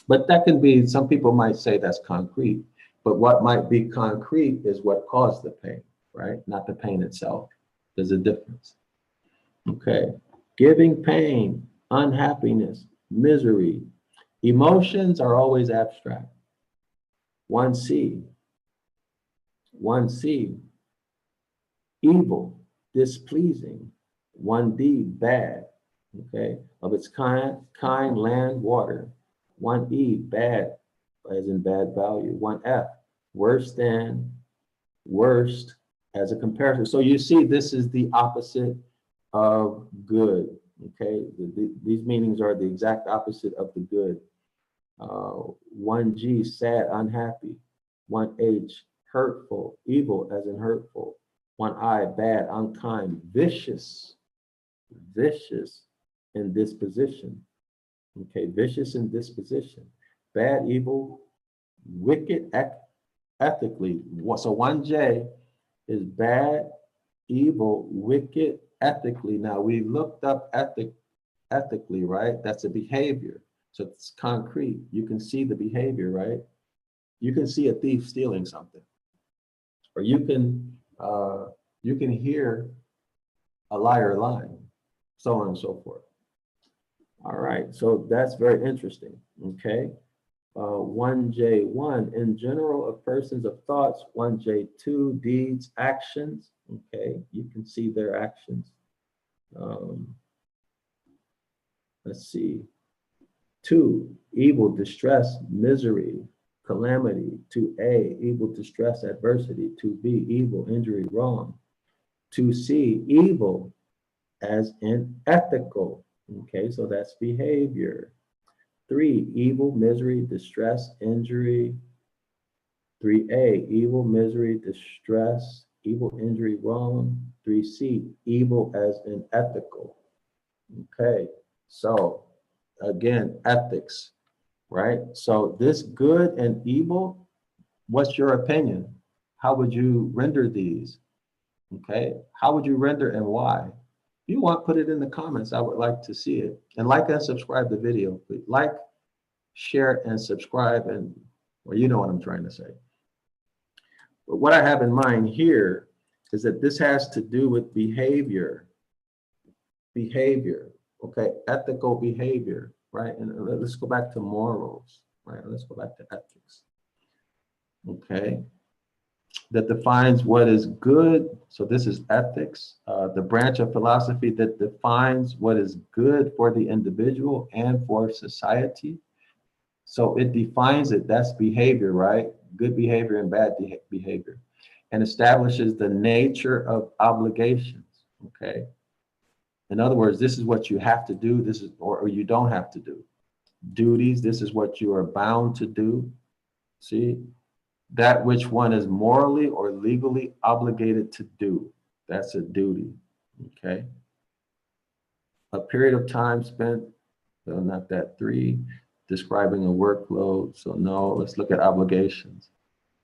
But that can be, some people might say that's concrete, but what might be concrete is what caused the pain, right? Not the pain itself. There's a difference. Okay, giving pain, unhappiness, misery. Emotions are always abstract. 1c, 1c, evil, displeasing. 1d, bad, okay, of its kind, land, water. 1e, bad, as in bad value. 1f, worse than, worst, as a comparison. So you see, this is the opposite of good. Okay, these meanings are the exact opposite of the good. 1g, sad, unhappy. 1h, hurtful, evil, as in hurtful. 1i, bad, unkind, vicious, vicious in disposition. Okay, vicious in disposition, bad, evil, wicked, ethically. So 1J is bad, evil, wicked, ethically. Now we looked up ethically, right? That's a behavior. So it's concrete. You can see the behavior, right? You can see a thief stealing something, or you can hear a liar lying, so on and so forth. All right, so that's very interesting. Okay, 1J1, in general of persons of thoughts. 1J2, deeds, actions. Okay, you can see their actions. Let's see. 2, evil, distress, misery, calamity. 2A, evil, distress, adversity. 2B, evil, injury, wrong. 2C, evil, as in ethical. Okay, so that's behavior. 3, evil, misery, distress, injury. 3A, evil, misery, distress, evil, injury, wrong. 3C, evil as in ethical. Okay, so again, ethics, right? So this good and evil, what's your opinion? How would you render these? Okay, how would you render and why? If you want, put it in the comments. I would like to see it. And like and subscribe the video. Please like, share, and subscribe. And well, you know what I'm trying to say. But what I have in mind here is that this has to do with behavior. Behavior, okay, ethical behavior, right? And let's go back to morals, right? Let's go back to ethics. Okay. that defines what is good. So this is ethics, the branch of philosophy that defines what is good for the individual and for society. So it defines it. That's behavior, right? Good behavior and bad behavior, and establishes the nature of obligations. Okay. In other words, this is what you have to do. This is, or you don't have to do. Duties. This is what you are bound to do. See, that which one is morally or legally obligated to do. That's a duty. Okay. A period of time spent. So not that 3. Describing a workload. So no. Let's look at obligations.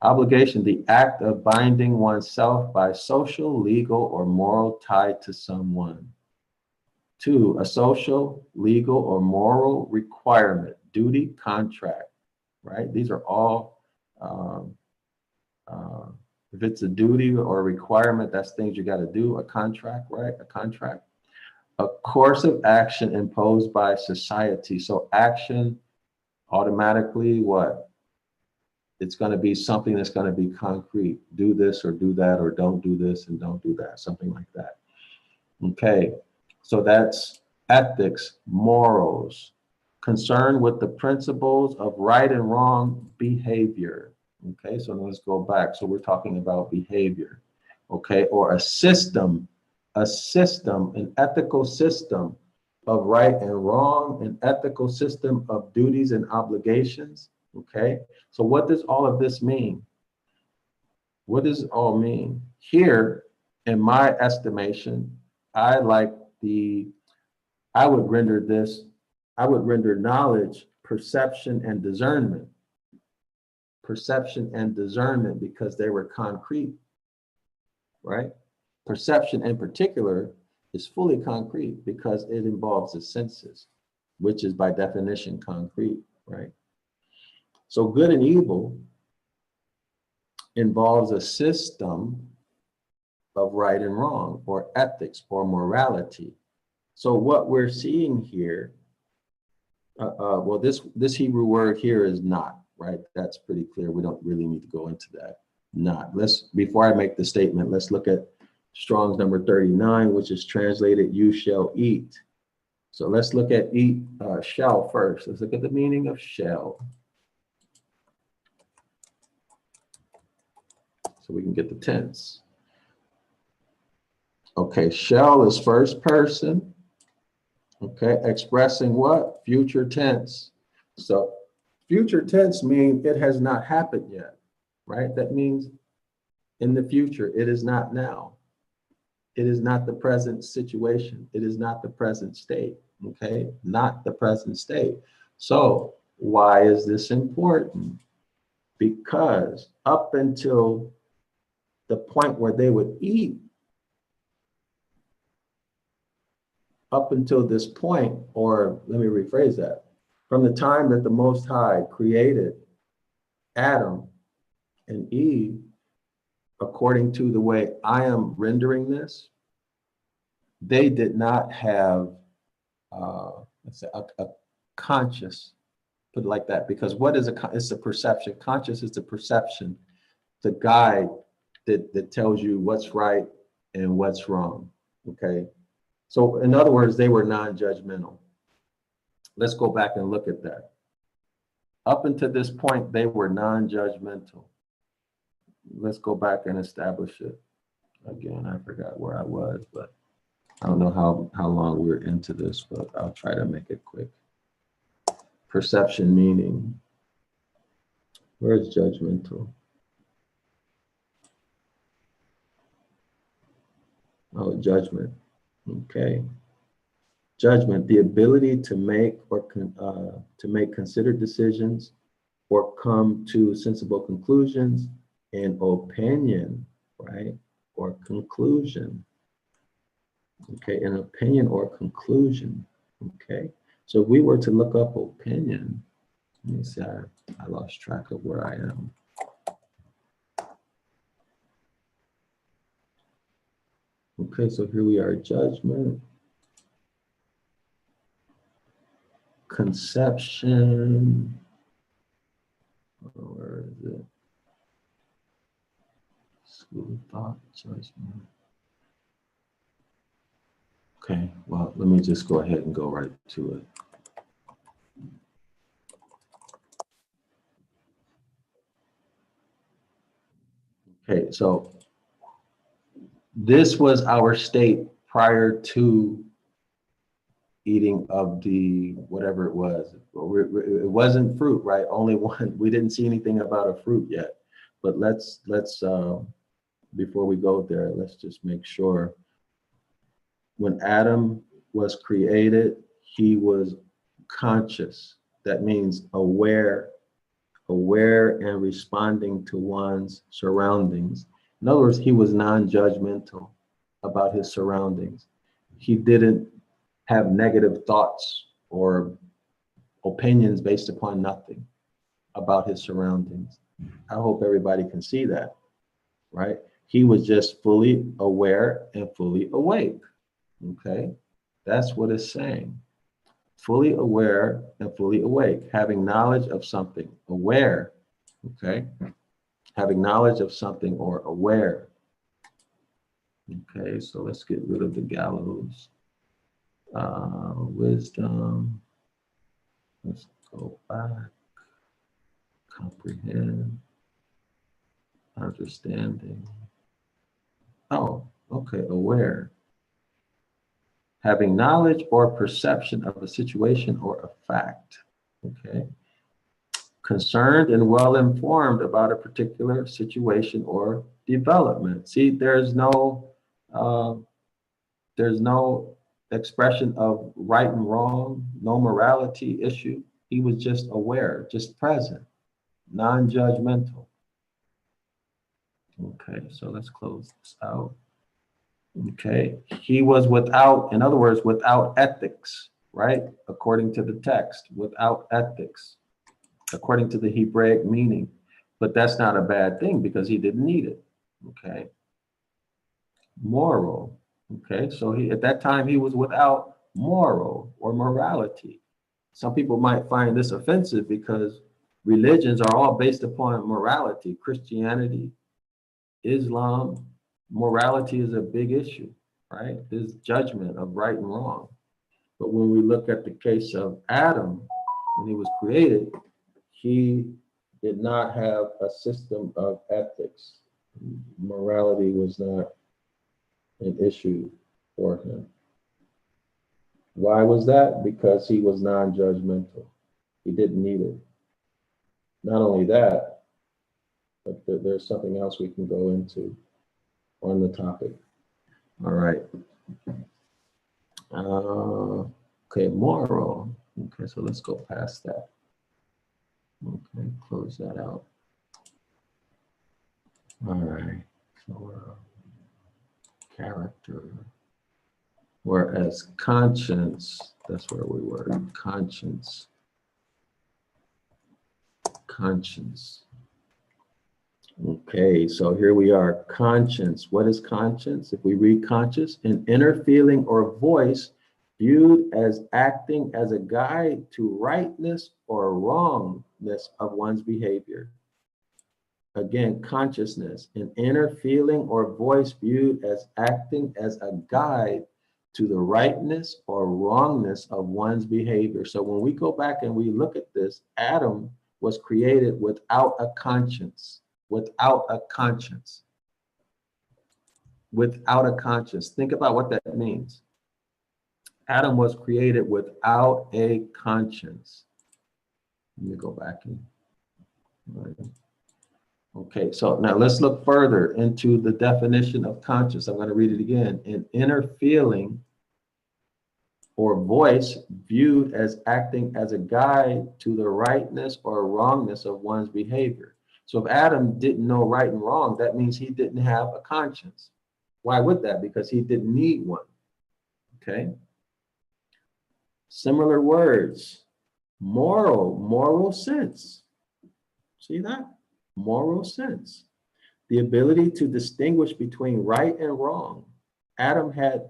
Obligation, the act of binding oneself by social, legal, or moral tie to someone. 2, a social, legal, or moral requirement, duty, contract, right? These are all, if it's a duty or a requirement, that's things you got to do, a contract, right? A contract. A course of action imposed by society. So action automatically what? It's going to be something that's going to be concrete. Do this or do that, or don't do this and don't do that, something like that. Okay, so that's ethics, morals, concern with the principles of right and wrong behavior. Okay, so let's go back. So we're talking about behavior, okay, or a system, an ethical system of right and wrong, an ethical system of duties and obligations. Okay, so what does all of this mean? What does it all mean? Here, in my estimation, I would render knowledge, perception, and discernment. Perception and discernment, because they were concrete, right? Perception in particular is fully concrete because it involves the senses, which is by definition concrete, right? So good and evil involves a system of right and wrong, or ethics, or morality. So what we're seeing here, well, this Hebrew word here is not, right? That's pretty clear. We don't really need to go into that. Not. Before I make the statement, let's look at Strong's number 39, which is translated, you shall eat. So let's look at eat, shall first. Let's look at the meaning of shall. So we can get the tense. Okay, shall is first person. Okay, expressing what? Future tense. So future tense means it has not happened yet, right? That means in the future, it is not now. It is not the present situation. It is not the present state, okay? Not the present state. So why is this important? Because up until the point where they would eat, up until this point, or let me rephrase that, from the time that the Most High created Adam and Eve, according to the way I am rendering this, they did not have, let's say, a conscious, put it like that, because what is it's a perception. Conscious is the perception, the guide that tells you what's right and what's wrong, okay? So in other words, they were non-judgmental. Let's go back and look at that. Up until this point, they were non-judgmental. Let's go back and establish it. Again, I forgot where I was, but I don't know how long we're into this, but I'll try to make it quick. Perception meaning. Where's judgmental? Oh, judgment. Okay. Judgment, the ability to make considered decisions or come to sensible conclusions, and opinion, right? Or conclusion. Okay, an opinion or conclusion. Okay, so if we were to look up opinion, let me see, I lost track of where I am. Okay, so here we are, judgment, conception, where is it? School of thought, judgment. Okay, well, let me just go ahead and go right to it. Okay, so this was our state prior to eating of the whatever it was. It wasn't fruit, right? Only one. We didn't see anything about a fruit yet. But let's before we go there, let's just make sure. When Adam was created, he was conscious. That means aware and responding to one's surroundings. In other words, he was non-judgmental about his surroundings. He didn't have negative thoughts or opinions based upon nothing about his surroundings. I hope everybody can see that, right? He was just fully aware and fully awake. Okay, that's what it's saying. Fully aware and fully awake, having knowledge of something, aware, okay? Having knowledge of something or aware. Okay, so let's get rid of the gallows. Wisdom, let's go back. Comprehend, understanding. Oh, okay, aware. Having knowledge or perception of a situation or a fact, okay? Concerned and well informed about a particular situation or development. See, there's no expression of right and wrong, no morality issue. He was just aware, just present, non-judgmental. Okay, so let's close this out. Okay, he was without, in other words, without ethics, right? According to the text, without ethics, according to the Hebraic meaning. But that's not a bad thing because he didn't need it. Okay. Moral. Okay, so at that time he was without moral or morality. Some people might find this offensive because religions are all based upon morality. Christianity, Islam, morality is a big issue, right? There's judgment of right and wrong. But when we look at the case of Adam, when he was created, he did not have a system of ethics. Morality was not an issue for him. Why was that? Because he was non-judgmental. He didn't need it. Not only that, but there's something else we can go into on the topic. All right. Okay, moral. Okay, so let's go past that. Okay, close that out. All right, so character. Whereas conscience, that's where we were, conscience. Conscience. Okay, so here we are, conscience. What is conscience? If we read conscience, an inner feeling or voice viewed as acting as a guide to rightness or wrongness of one's behavior. Again, consciousness, an inner feeling or voice viewed as acting as a guide to the rightness or wrongness of one's behavior. So when we go back and we look at this, Adam was created without a conscience. Without a conscience. Without a conscience. Think about what that means. Adam was created without a conscience. Let me go back and. Okay, so now let's look further into the definition of conscience. I'm going to read it again. An inner feeling or voice viewed as acting as a guide to the rightness or wrongness of one's behavior. So if Adam didn't know right and wrong, that means he didn't have a conscience. Why would that? Because he didn't need one. Okay. Similar words. Moral sense. See that? Moral sense. The ability to distinguish between right and wrong. Adam had,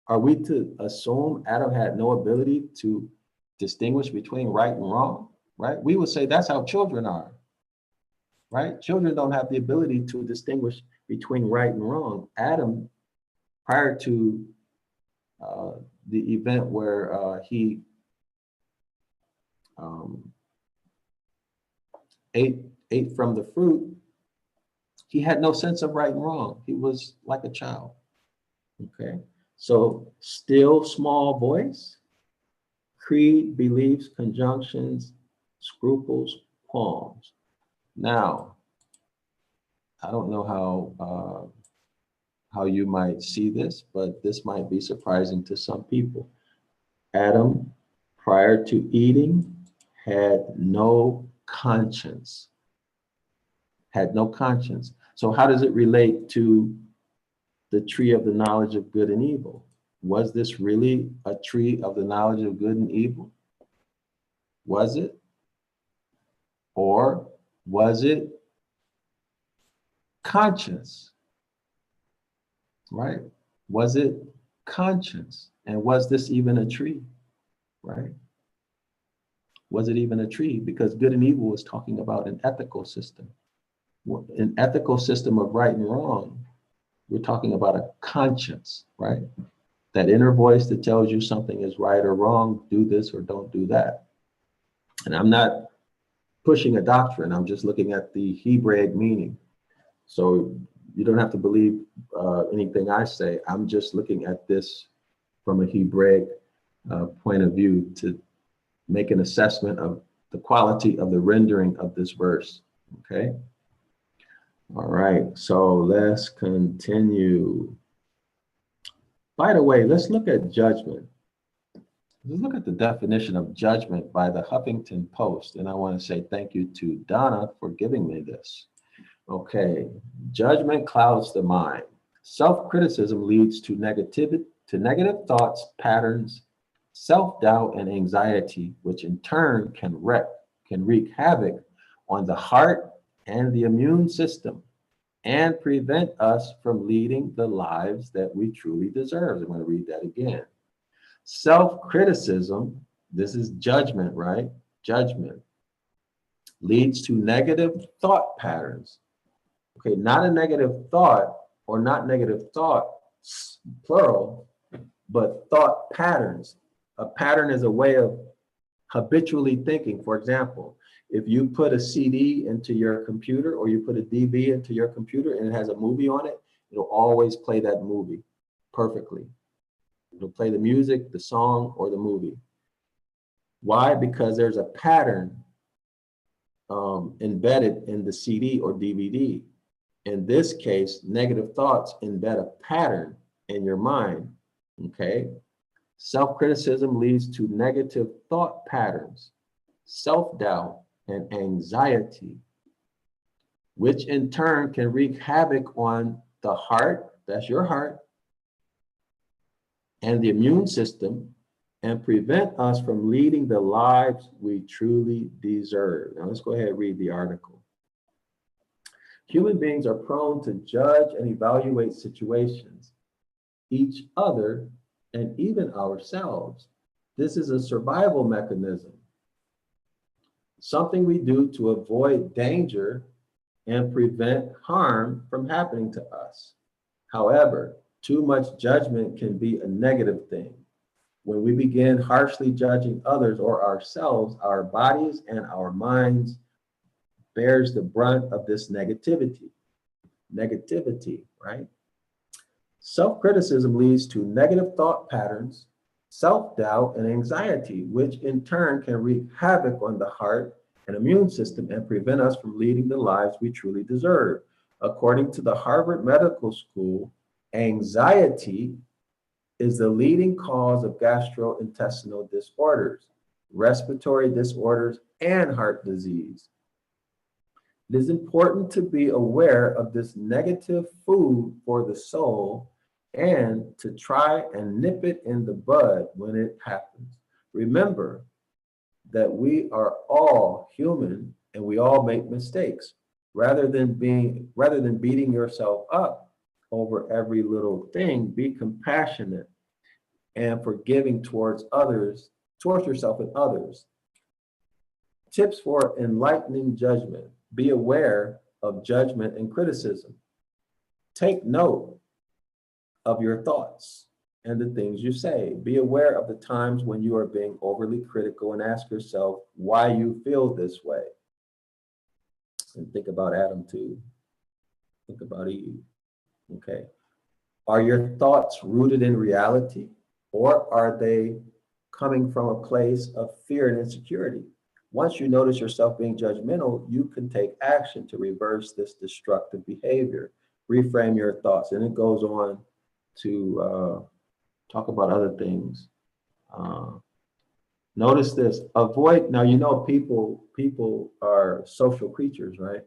are we to assume Adam had no ability to distinguish between right and wrong? Right? We would say that's how children are. right? Children don't have the ability to distinguish between right and wrong. Adam, prior to the event where he ate from the fruit, he had no sense of right and wrong. He was like a child. Okay, so still small voice, creed, beliefs, conjunctions, scruples, qualms. Now, I don't know how you might see this, but this might be surprising to some people. Adam, prior to eating, had no conscience. Had no conscience. So how does it relate to the tree of the knowledge of good and evil? Was this really a tree of the knowledge of good and evil? Was it? Or was it conscience? Right? Was it conscience? And was this even a tree? Right? Was it even a tree? Because good and evil is talking about an ethical system. An ethical system of right and wrong, we're talking about a conscience, right? That inner voice that tells you something is right or wrong, do this or don't do that. And I'm not pushing a doctrine, I'm just looking at the Hebraic meaning. So you don't have to believe anything I say. I'm just looking at this from a Hebraic point of view to make an assessment of the quality of the rendering of this verse, okay? All right, so let's continue. By the way, let's look at judgment. Let's look at the definition of judgment by the Huffington Post. And I want to say thank you to Donna for giving me this. Okay, judgment clouds the mind. Self-criticism leads to negative thoughts, patterns, self-doubt, and anxiety, which in turn can wreak havoc on the heart and the immune system and prevent us from leading the lives that we truly deserve. I'm going to read that again. Self-criticism, this is judgment, right? Judgment leads to negative thought patterns. Okay, not a negative thought or not negative thoughts, plural, but thought patterns. A pattern is a way of habitually thinking. For example, if you put a CD into your computer or you put a DV into your computer and it has a movie on it, it'll always play that movie perfectly. It'll play the music, the song, or the movie. Why? Because there's a pattern embedded in the CD or DVD. In this case, negative thoughts embed a pattern in your mind, okay? Self-criticism leads to negative thought patterns, self-doubt, and anxiety, which in turn can wreak havoc on the heart, that's your heart, and the immune system, and prevent us from leading the lives we truly deserve. Now let's go ahead and read the article. Human beings are prone to judge and evaluate situations, each other, and even ourselves. This is a survival mechanism, something we do to avoid danger and prevent harm from happening to us. However, too much judgment can be a negative thing. When we begin harshly judging others or ourselves, our bodies and our minds bears the brunt of this negativity, right? Self-criticism leads to negative thought patterns, self-doubt, and anxiety, which in turn can wreak havoc on the heart and immune system and prevent us from leading the lives we truly deserve. According to the Harvard Medical School, anxiety is the leading cause of gastrointestinal disorders, respiratory disorders, and heart disease. It is important to be aware of this negative food for the soul and to try and nip it in the bud when it happens. Remember that we are all human and we all make mistakes. Rather than beating yourself up over every little thing, be compassionate and forgiving towards others, towards yourself and others. Tips for enlightening judgment. Be aware of judgment and criticism. Take note of your thoughts and the things you say. Be aware of the times when you are being overly critical and ask yourself why you feel this way. And think about Adam too. Think about Eve. Okay. Are your thoughts rooted in reality, or are they coming from a place of fear and insecurity? Once you notice yourself being judgmental, you can take action to reverse this destructive behavior. Reframe your thoughts. And it goes on to talk about other things. Notice this. Avoid, now you know people are social creatures, right?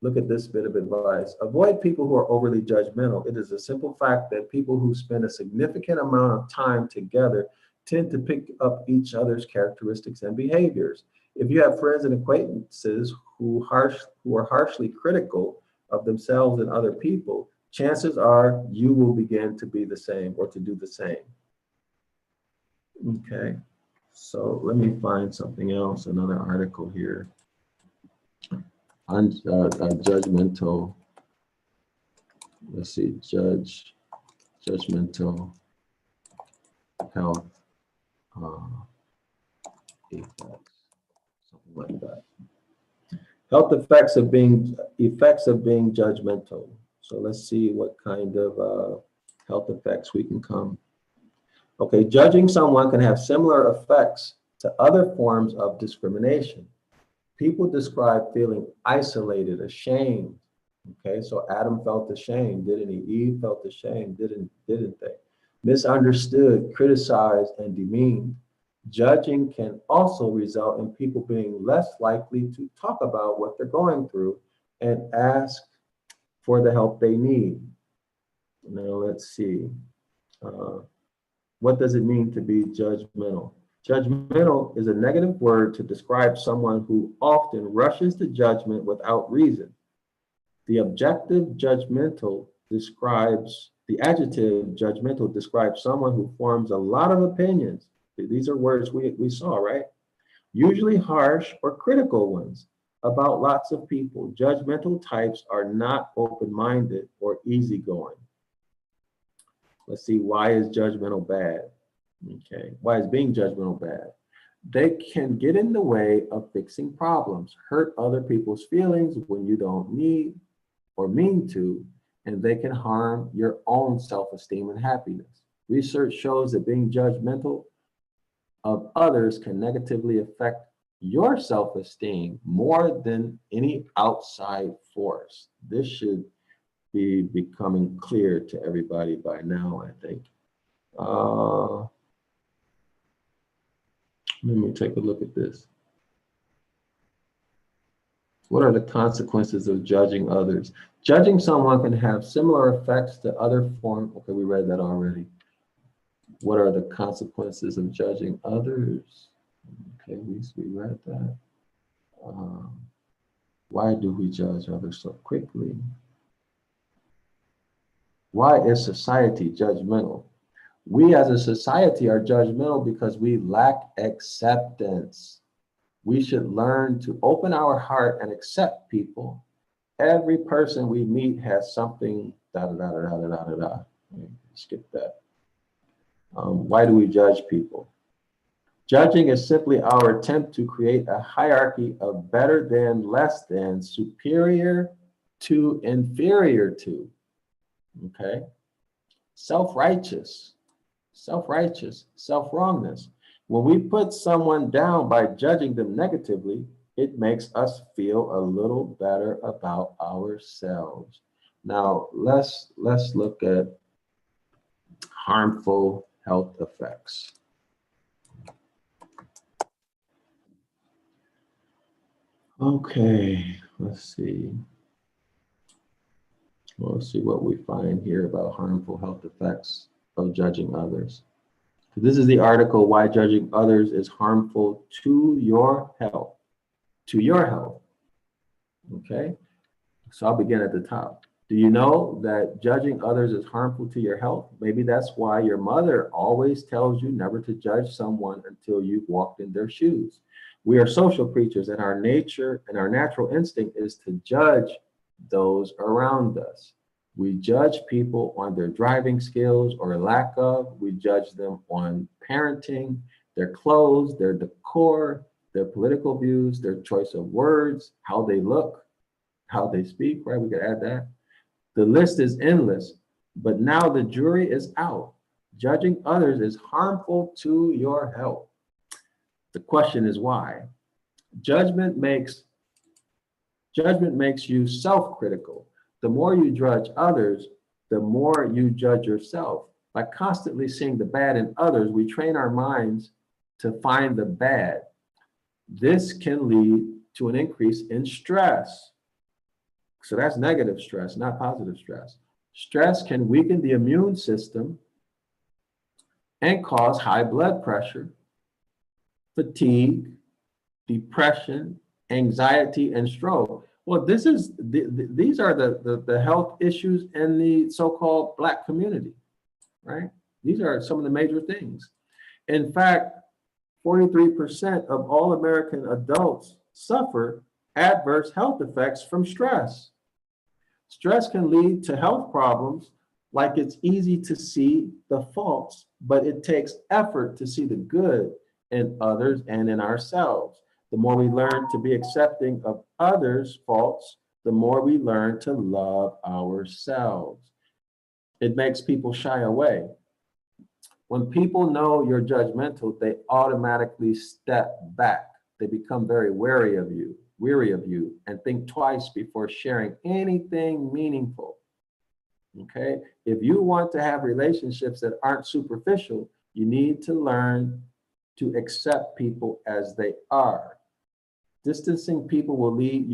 Look at this bit of advice. Avoid people who are overly judgmental. It is a simple fact that people who spend a significant amount of time together tend to pick up each other's characteristics and behaviors. If you have friends and acquaintances who are harshly critical of themselves and other people, chances are you will begin to be the same or to do the same. Okay, so let me find something else, another article here. Judgmental, let's see, judgmental health effects, something like that. Health effects of being judgmental. So let's see what kind of health effects we can come. Okay, judging someone can have similar effects to other forms of discrimination. People describe feeling isolated, ashamed. Okay, so Adam felt ashamed, didn't he? Eve felt ashamed, didn't they? Misunderstood, criticized, and demeaned. Judging can also result in people being less likely to talk about what they're going through and ask for the help they need. Now let's see. What does it mean to be judgmental? Judgmental is a negative word to describe someone who often rushes to judgment without reason. The adjective judgmental describes someone who forms a lot of opinions. These are words we saw, right? Usually harsh or critical ones about lots of people. Judgmental types are not open-minded or easygoing. Let's see, why is judgmental bad? Okay, why is being judgmental bad? They can get in the way of fixing problems, hurt other people's feelings when you don't need or mean to, and they can harm your own self-esteem and happiness. Research shows that being judgmental of others can negatively affect your self-esteem more than any outside force. This should be becoming clear to everybody by now, I think. Let me take a look at this. What are the consequences of judging others? Judging someone can have similar effects to other forms. Okay, we read that already. What are the consequences of judging others? Okay, we read that. Why do we judge others so quickly? Why is society judgmental? We as a society are judgmental because we lack acceptance. We should learn to open our heart and accept people. Every person we meet has something, Skip that. Why do we judge people? Judging is simply our attempt to create a hierarchy of better than, less than, superior to, inferior to. Okay? Self-righteous, self-wrongness. When we put someone down by judging them negatively, it makes us feel a little better about ourselves. Now, let's look at harmful health effects. Okay, let's see. Let's see what we find here about harmful health effects of judging others. This is the article, Why Judging Others is Harmful to Your Health. Okay, so I'll begin at the top. Do you know that judging others is harmful to your health? Maybe that's why your mother always tells you never to judge someone until you've walked in their shoes. We are social creatures, and our nature and our natural instinct is to judge those around us. We judge people on their driving skills or lack of. We judge them on parenting, their clothes, their decor, their political views, their choice of words, how they look, how they speak, right? We could add that. The list is endless, but now the jury is out. Judging others is harmful to your health. The question is why? Judgment makes you self-critical. The more you judge others, the more you judge yourself. By constantly seeing the bad in others, we train our minds to find the bad. This can lead to an increase in stress. So that's negative stress, not positive stress. Stress can weaken the immune system and cause high blood pressure, fatigue, depression, anxiety, and stroke. Well, these are the health issues in the so-called Black community, right? These are some of the major things. In fact, 43% of all American adults suffer adverse health effects from stress. Stress can lead to health problems, like it's easy to see the faults, but it takes effort to see the good in others and in ourselves. The more we learn to be accepting of others' faults, the more we learn to love ourselves. It makes people shy away. When people know you're judgmental, they automatically step back. They become very weary of you, and think twice before sharing anything meaningful. Okay? If you want to have relationships that aren't superficial, you need to learn to accept people as they are. Distancing people will lead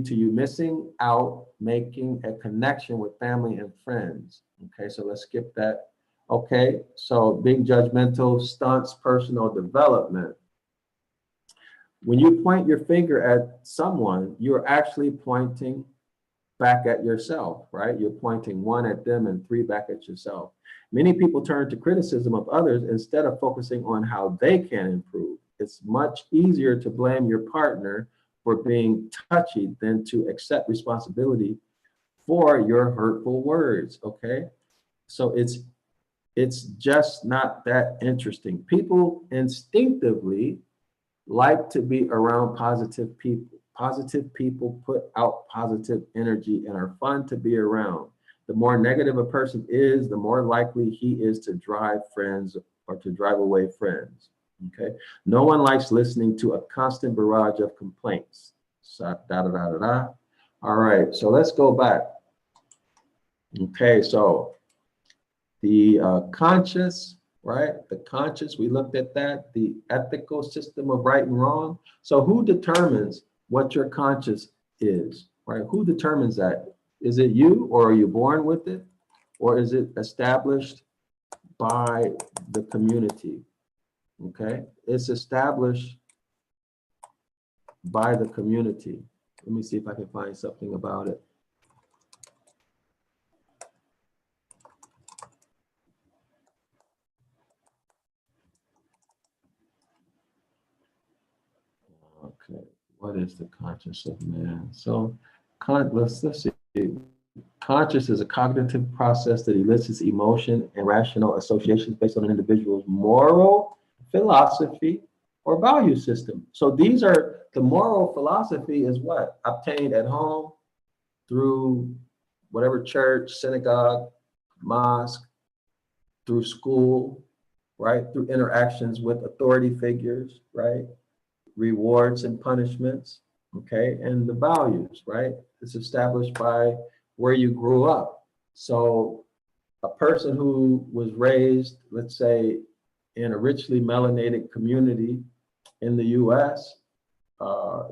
to you missing out, making a connection with family and friends. Okay, so let's skip that. Okay, so being judgmental stunts personal development. When you point your finger at someone, you're actually pointing back at yourself, right? You're pointing one at them and three back at yourself. Many people turn to criticism of others instead of focusing on how they can improve. It's much easier to blame your partner for being touchy than to accept responsibility for your hurtful words, okay? So it's just not that interesting. People instinctively like to be around positive people. Positive people put out positive energy and are fun to be around. The more negative a person is, the more likely he is to drive friends or to drive away friends. Okay. No one likes listening to a constant barrage of complaints. So, da, da, da, da, da. All right. So let's go back. Okay. So the conscious, right? The conscious, we looked at that, the ethical system of right and wrong. So who determines what your conscious is, right? Who determines that? Is it you, or are you born with it? Or is it established by the community? Okay, it's established by the community. Let me see if I can find something about it. Okay, what is the conscience of man? So, let's see. Conscious is a cognitive process that elicits emotion and rational associations based on an individual's moral philosophy or value system. So these are, the moral philosophy is what? Obtained at home through whatever church, synagogue, mosque, through school, right? Through interactions with authority figures, right? Rewards and punishments, okay? And the values, right? It's established by where you grew up. So a person who was raised, let's say, in a richly melanated community in the US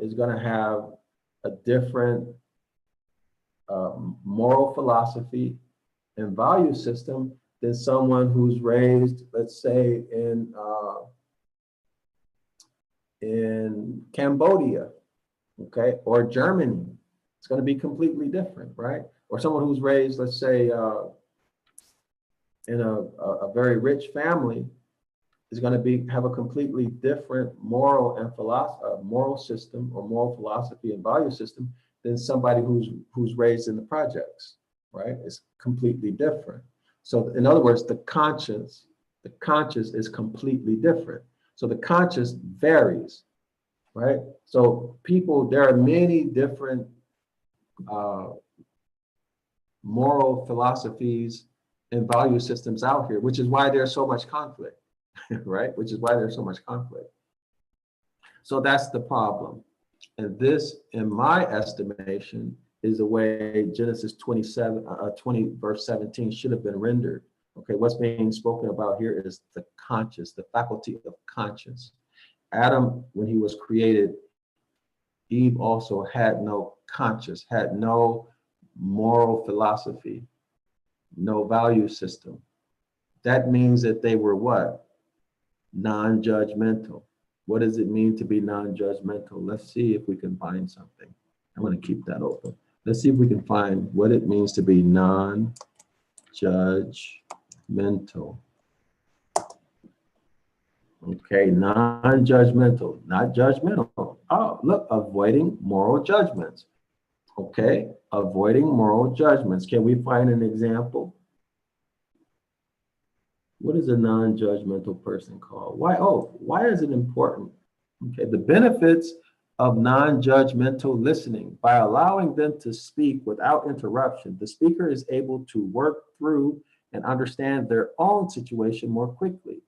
is going to have a different moral philosophy and value system than someone who's raised, let's say, in Cambodia, okay, or Germany. It's going to be completely different, right? Or someone who's raised, let's say, in a very rich family is going to have a completely different moral and moral system or moral philosophy and value system than somebody who's raised in the projects, right? It's completely different. So in other words, the conscious is completely different. So the conscious varies, right? So there are many different moral philosophies and value systems out here, which is why there's so much conflict, right? Which is why there's so much conflict. So that's the problem. And this, in my estimation, is the way Genesis 20 verse 17 should have been rendered. Okay, what's being spoken about here is the conscious, the faculty of conscience. Adam, when he was created, Eve also had no conscience, had no moral philosophy, no value system. That means that they were what? Non-judgmental. What does it mean to be non-judgmental? Let's see if we can find something. I'm going to keep that open. Let's see if we can find what it means to be non-judgmental. Okay, non-judgmental, not judgmental. Oh, look, avoiding moral judgments. Okay, avoiding moral judgments. Can we find an example? What is a non-judgmental person called? Why is it important? Okay, the benefits of non-judgmental listening. By allowing them to speak without interruption, the speaker is able to work through and understand their own situation more quickly.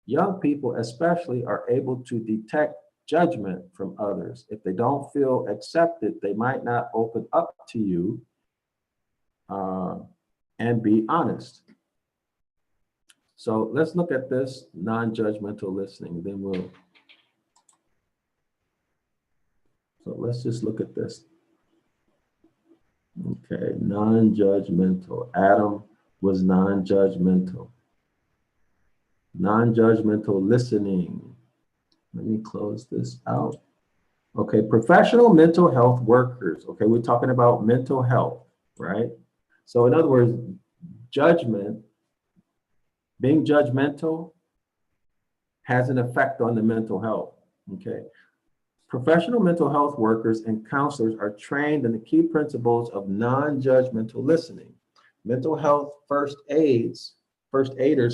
Young people especially are able to detect judgment from others. If they don't feel accepted, they might not open up to you and be honest. So let's look at this non-judgmental listening. So let's just look at this. Okay, non-judgmental. Adam was non-judgmental. Non-judgmental listening. Let me close this out. Okay, professional mental health workers. Okay, we're talking about mental health, right? So in other words, being judgmental has an effect on the mental health, okay? Professional mental health workers and counselors are trained in the key principles of non-judgmental listening. Mental health first aiders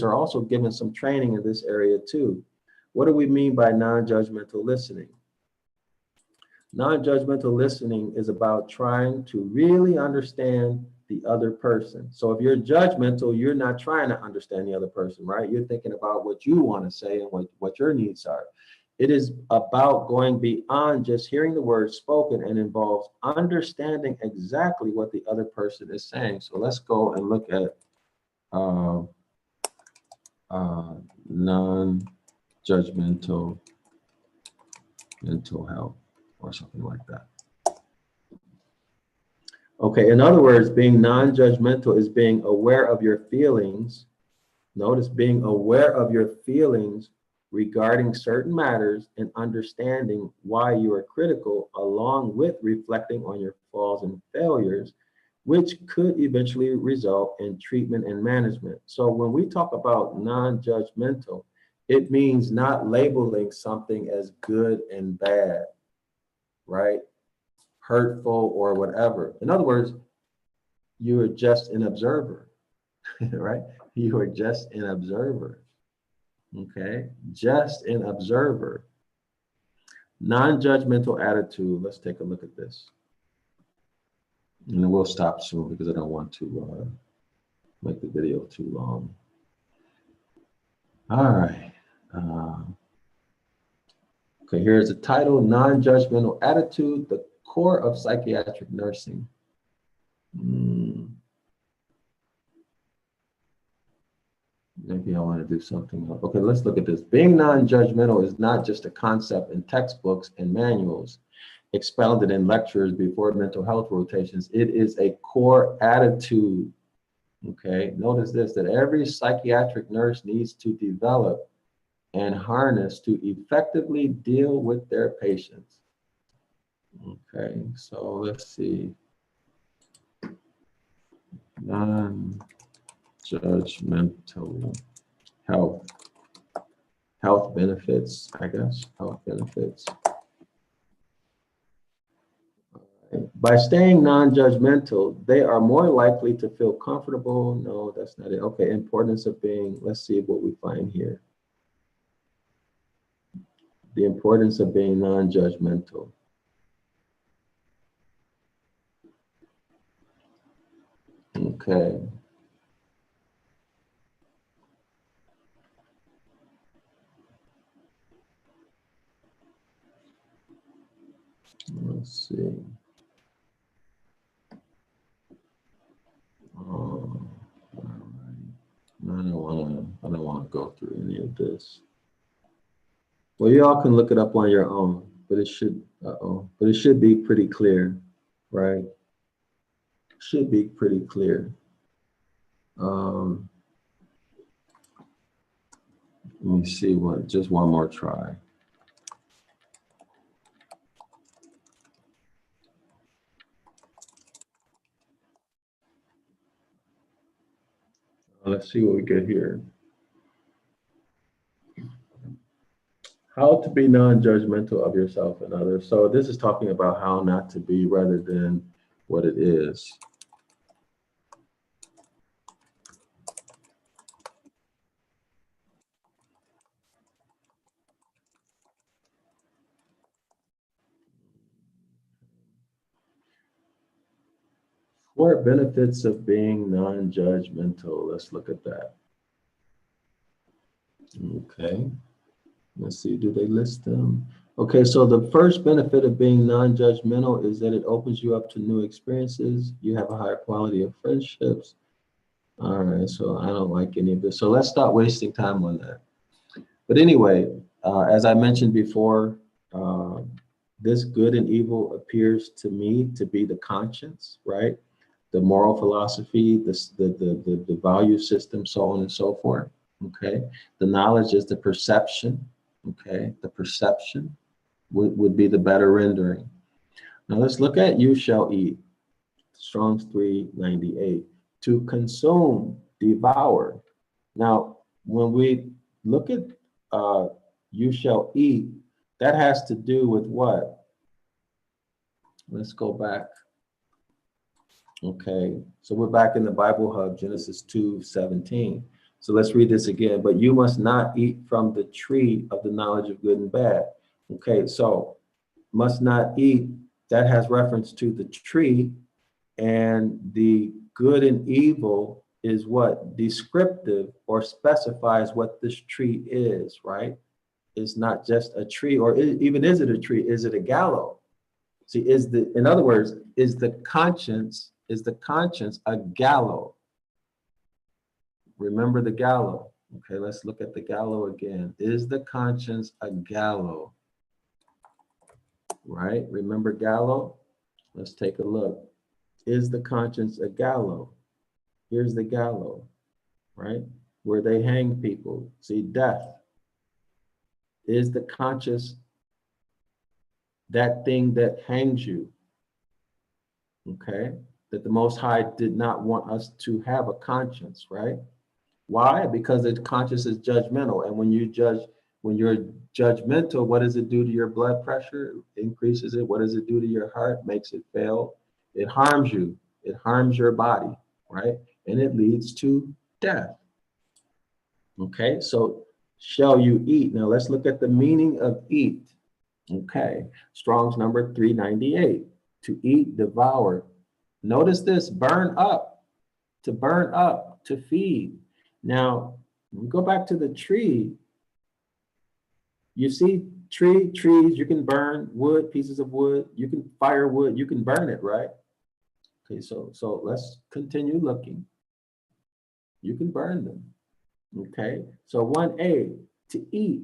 are also given some training in this area too. What do we mean by non-judgmental listening? Non-judgmental listening is about trying to really understand the other person. So if you're judgmental, you're not trying to understand the other person, right? You're thinking about what you want to say and what your needs are. It is about going beyond just hearing the words spoken and involves understanding exactly what the other person is saying. So let's go and look at non-judgmental mental health or something like that. Okay, in other words, being non-judgmental is being aware of your feelings. Notice being aware of your feelings regarding certain matters and understanding why you are critical, along with reflecting on your flaws and failures, which could eventually result in treatment and management. So when we talk about non-judgmental, it means not labeling something as good and bad, right? Hurtful or whatever. In other words, you are just an observer, right? You are just an observer, okay? Just an observer. Non-judgmental attitude. Let's take a look at this. And we'll stop soon because I don't want to make the video too long. All right. Okay, here's the title, Non-Judgmental Attitude, the Core of Psychiatric Nursing. Maybe I want to do something else. Okay, let's look at this. Being non-judgmental is not just a concept in textbooks and manuals expounded in lectures before mental health rotations. It is a core attitude. Okay, notice this, that every psychiatric nurse needs to develop and harness to effectively deal with their patients. Okay, so let's see. Non-judgmental health health benefits, I guess, health benefits. By staying non-judgmental, they are more likely to feel comfortable. No, that's not it. Okay, importance of being, let's see what we find here. The importance of being non-judgmental. Okay. Let's see. All right. I don't want to go through any of this. Well, you all can look it up on your own, but it should, but it should be pretty clear, right? Should be pretty clear. Let me see just one more try. Let's see what we get here. How to be non-judgmental of yourself and others. So this is talking about how not to be rather than what it is. What benefits of being non-judgmental? Let's look at that. Okay. Let's see, do they list them? Okay, so the first benefit of being non-judgmental is that it opens you up to new experiences. You have a higher quality of friendships. All right, so I don't like any of this. So let's stop wasting time on that. But anyway, as I mentioned before, this good and evil appears to me to be the conscience, right? The moral philosophy, the value system, so on and so forth. Okay, the knowledge is the perception. Okay, the perception would be the better rendering. Now let's look at you shall eat. Strong's 398. To consume, devour. Now, when we look at you shall eat, that has to do with what? Let's go back. Okay, so we're back in the Bible Hub, Genesis 2:17. So let's read this again. But you must not eat from the tree of the knowledge of good and bad. Okay, so must not eat, that has reference to the tree, and the good and evil is what? Descriptive or specifies what this tree is, right? It's not just a tree, or even is it a tree? Is it a gallows? See, in other words, is the conscience a gallows? Remember the gallows. Okay, let's look at the gallows again. Is the conscience a gallows? Right? Remember gallows? Let's take a look. Is the conscience a gallows? Here's the gallows, right? Where they hang people. See, death. Is the conscience that thing that hangs you? Okay? That the Most High did not want us to have a conscience, right? Why? Because the conscience is judgmental. And when you're judgmental, what does it do to your blood pressure? It increases it. What does it do to your heart? Makes it fail. It harms you. It harms your body, right? And it leads to death. Okay, so shall you eat? Now let's look at the meaning of eat. Okay, Strong's number 398. To eat, devour. Notice this, burn up, to feed. Now, when we go back to the tree, you see trees, you can burn wood, pieces of wood, you can fire wood, you can burn it, right? Okay, so let's continue looking. You can burn them. Okay, so 1A, to eat.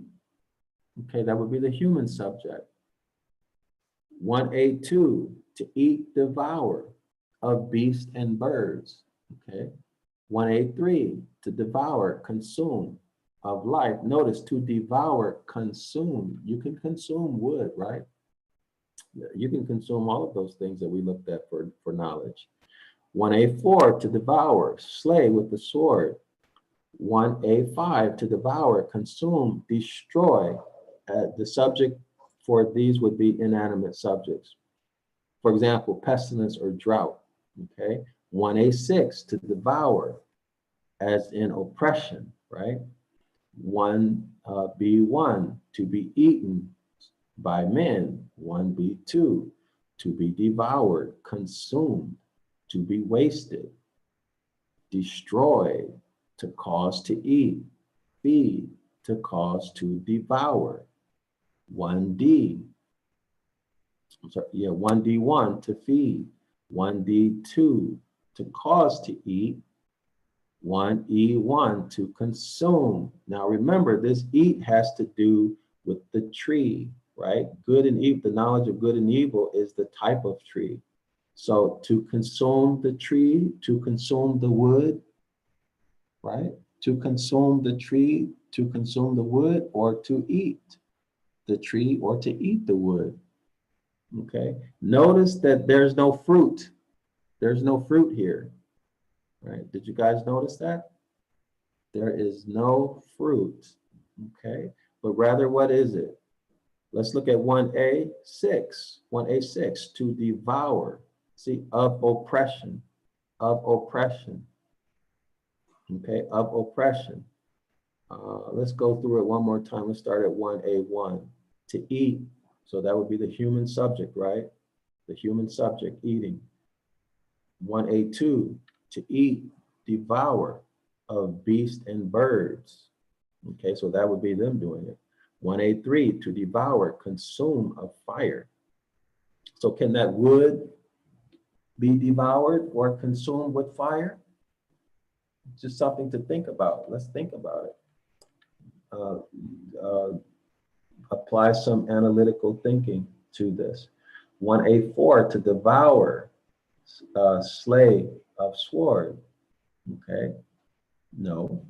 Okay, that would be the human subject. 1A2, to eat, devour of beasts and birds. Okay, 1A3, to devour, consume of life. Notice, to devour, consume. You can consume wood, right? You can consume all of those things that we looked at for knowledge. 1A4, to devour, slay with the sword. 1A5, to devour, consume, destroy. The subject for these would be inanimate subjects. For example, pestilence or drought. Okay. 1A6, to devour, as in oppression, right? 1B1, to be eaten by men. 1B2, to be devoured, consumed, to be wasted, destroyed, to cause to eat, feed, to cause to devour. 1D, I'm sorry, yeah, 1D1, to feed. 1D2, to cause to eat. 1E1, to consume. Now remember, this eat has to do with the tree, right? Good and evil, the knowledge of good and evil is the type of tree. So to consume the tree, to consume the wood, right? To consume the tree, to consume the wood, or to eat the tree, or to eat the wood. Okay. Notice that there's no fruit. There's no fruit here, right? Did you guys notice that? There is no fruit, okay? But rather, what is it? Let's look at 1A6. 1A6, to devour. See, of oppression, okay, of oppression. Let's go through it one more time. Let's start at 1A1, to eat. So that would be the human subject, right? The human subject eating. 1A2, to eat, devour, of beasts and birds. Okay, so that would be them doing it. 1A3, to devour, consume, of fire. So can that wood be devoured or consumed with fire? Just something to think about. Let's think about it. Apply some analytical thinking to this. 1A4, to devour, slay, of sword. Okay, no.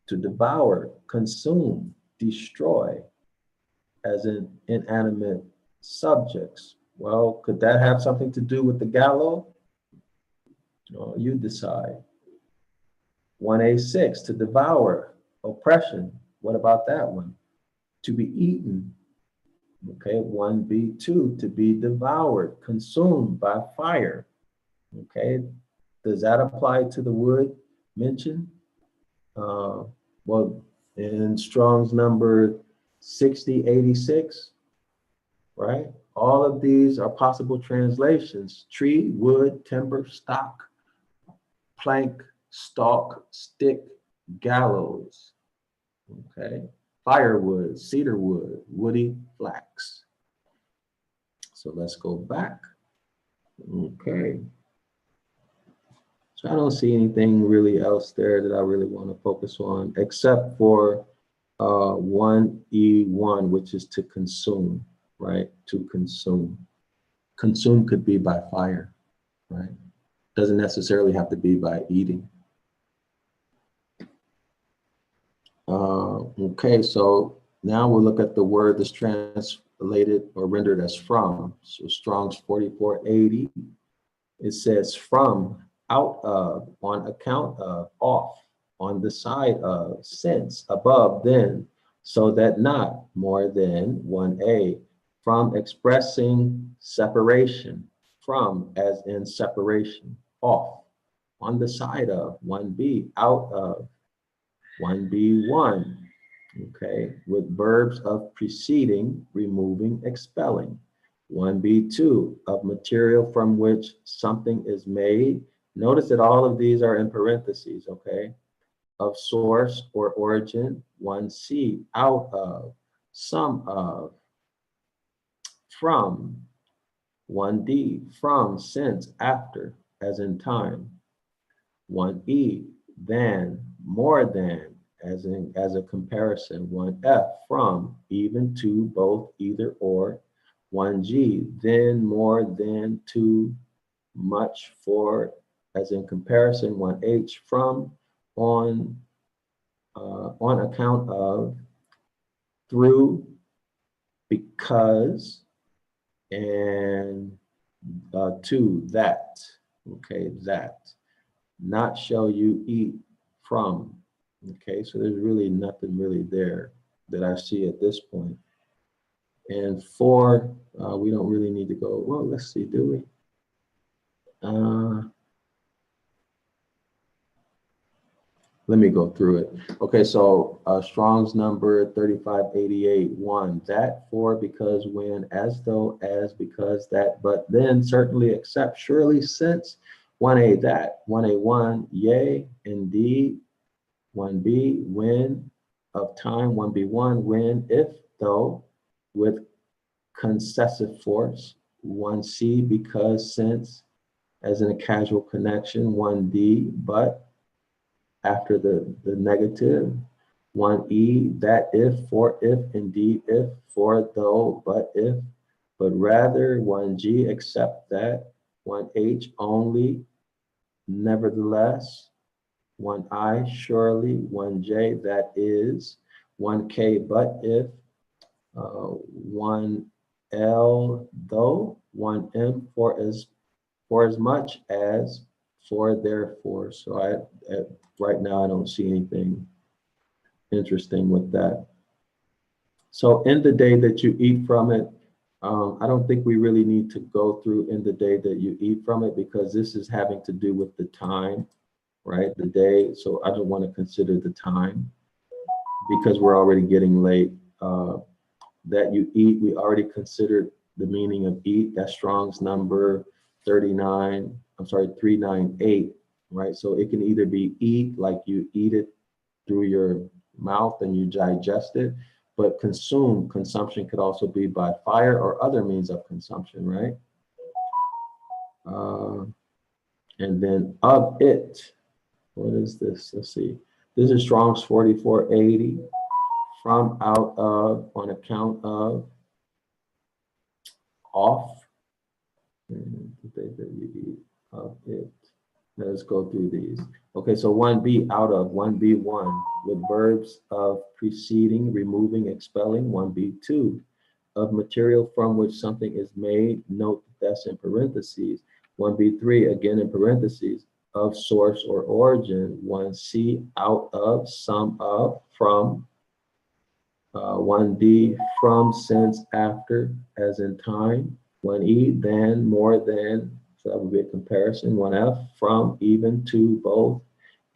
To devour, consume, destroy, as in inanimate subjects. Well, could that have something to do with the gallows? No, you decide. 1A6, to devour, oppression. What about that one? To be eaten. Okay, 1B2, to be devoured, consumed by fire. Okay, does that apply to the wood mentioned? Well, in Strong's number 6086, right? All of these are possible translations: tree, wood, timber, stock, plank, stalk, stick, gallows, okay? Firewood, cedar wood, woody, flax. So let's go back. Okay. So I don't see anything really else there that I really want to focus on, except for 1E1, which is to consume, right? To consume. Consume could be by fire, right? Doesn't necessarily have to be by eating. Okay, so now we'll look at the word that's translated or rendered as from. So Strong's 4480, it says from, out of, on account of, off, on the side of, since, above, then, so that not, more than, 1A, from, expressing separation, from, as in separation, off, on the side of, 1B, out of, 1B1, okay, with verbs of preceding, removing, expelling. 1B2, of material from which something is made. Notice that all of these are in parentheses, okay? Of source or origin. 1C, out of, some of, from. 1D, from, since, after, as in time. 1E, than, more than, as in, as a comparison. 1F, from, even, to, both, either, or. 1G, then, more than, to, much, for, as in comparison. 1H, from, on account of, through, because, and to, that. Okay, that. Not shall you eat from, Okay, so there's really nothing really there that I see at this point. And 4, we don't really need to go, well, let's see, do we? Let me go through it. Okay, so Strong's number 3588, 1. That, for, because, when, as though, as, because, that, but, then, certainly, except, surely, since. 1A, that. 1A, 1, yea, indeed. 1B, when, of time. 1B, 1, when, if, though, with concessive force. 1C, because, since, as in a casual connection. 1D, but, after the negative. 1E, that, if, for, if, indeed, if, for, though, but, if, but rather. 1G, except that. 1H, only, nevertheless. 1I, surely. 1J, that is. 1K, but, if. 1L, though. 1M, for as much as. For, therefore. So right now I don't see anything interesting with that. So in the day that you eat from it, I don't think we really need to go through in the day that you eat from it, because this is having to do with the time, right? The day. So I don't want to consider the time, because we're already getting late. That you eat, we already considered the meaning of eat. That's Strong's number 398, right? So it can either be eat, like you eat it through your mouth and you digest it, but consumption could also be by fire or other means of consumption, right? And then of it, what is this? Let's see. This is Strong's 4480. From, out of, on account of, off, and the day that you eat of it. Let's go through these. Okay, so 1B, out of. 1B, 1, with verbs of preceding, removing, expelling. 1B, 2, of material from which something is made. Note that's in parentheses. 1B, 3, again in parentheses, of source or origin. 1C, out of, some of, from. 1D, from, since, after, as in time. 1E, than, more than, so that would be a comparison. 1F, from, even, to, both,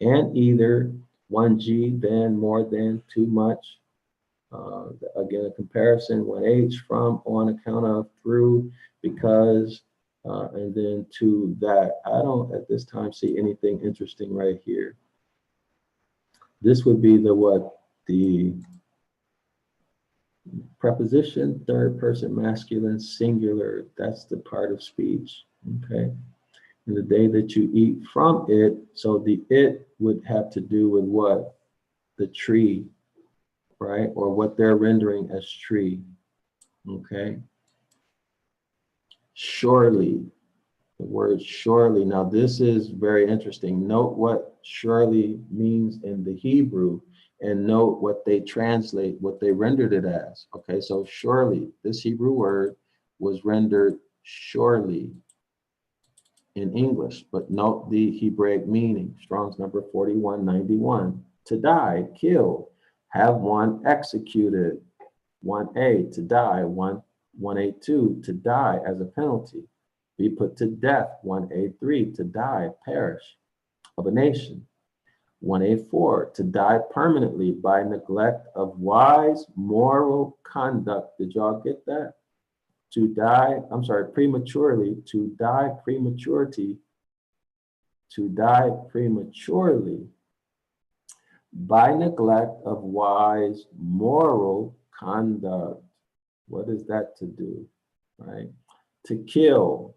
and either. 1G, than, more than, too much. Again, a comparison. 1H, from, on account of, through, because, and then to that. I don't at this time see anything interesting right here. This would be the what? The preposition, third person masculine, singular. That's the part of speech. Okay. And the day that you eat from it, so the it would have to do with what? The tree, right? Or what they're rendering as tree. Okay. Surely, the word surely. Now, this is very interesting. Note what surely means in the Hebrew, and note what they translate, what they rendered it as. Okay, so surely, this Hebrew word was rendered surely in English, but note the Hebraic meaning. Strong's number 4191. To die, kill, have one executed. 1A, to die. 1A2, to die as a penalty. Be put to death. 1A3, to die, perish, of a nation. 1A4, to die permanently by neglect of wise moral conduct. Did y'all get that? To die, I'm sorry, prematurely, to die prematurity, to die prematurely by neglect of wise moral conduct. What is that to do, right? To kill,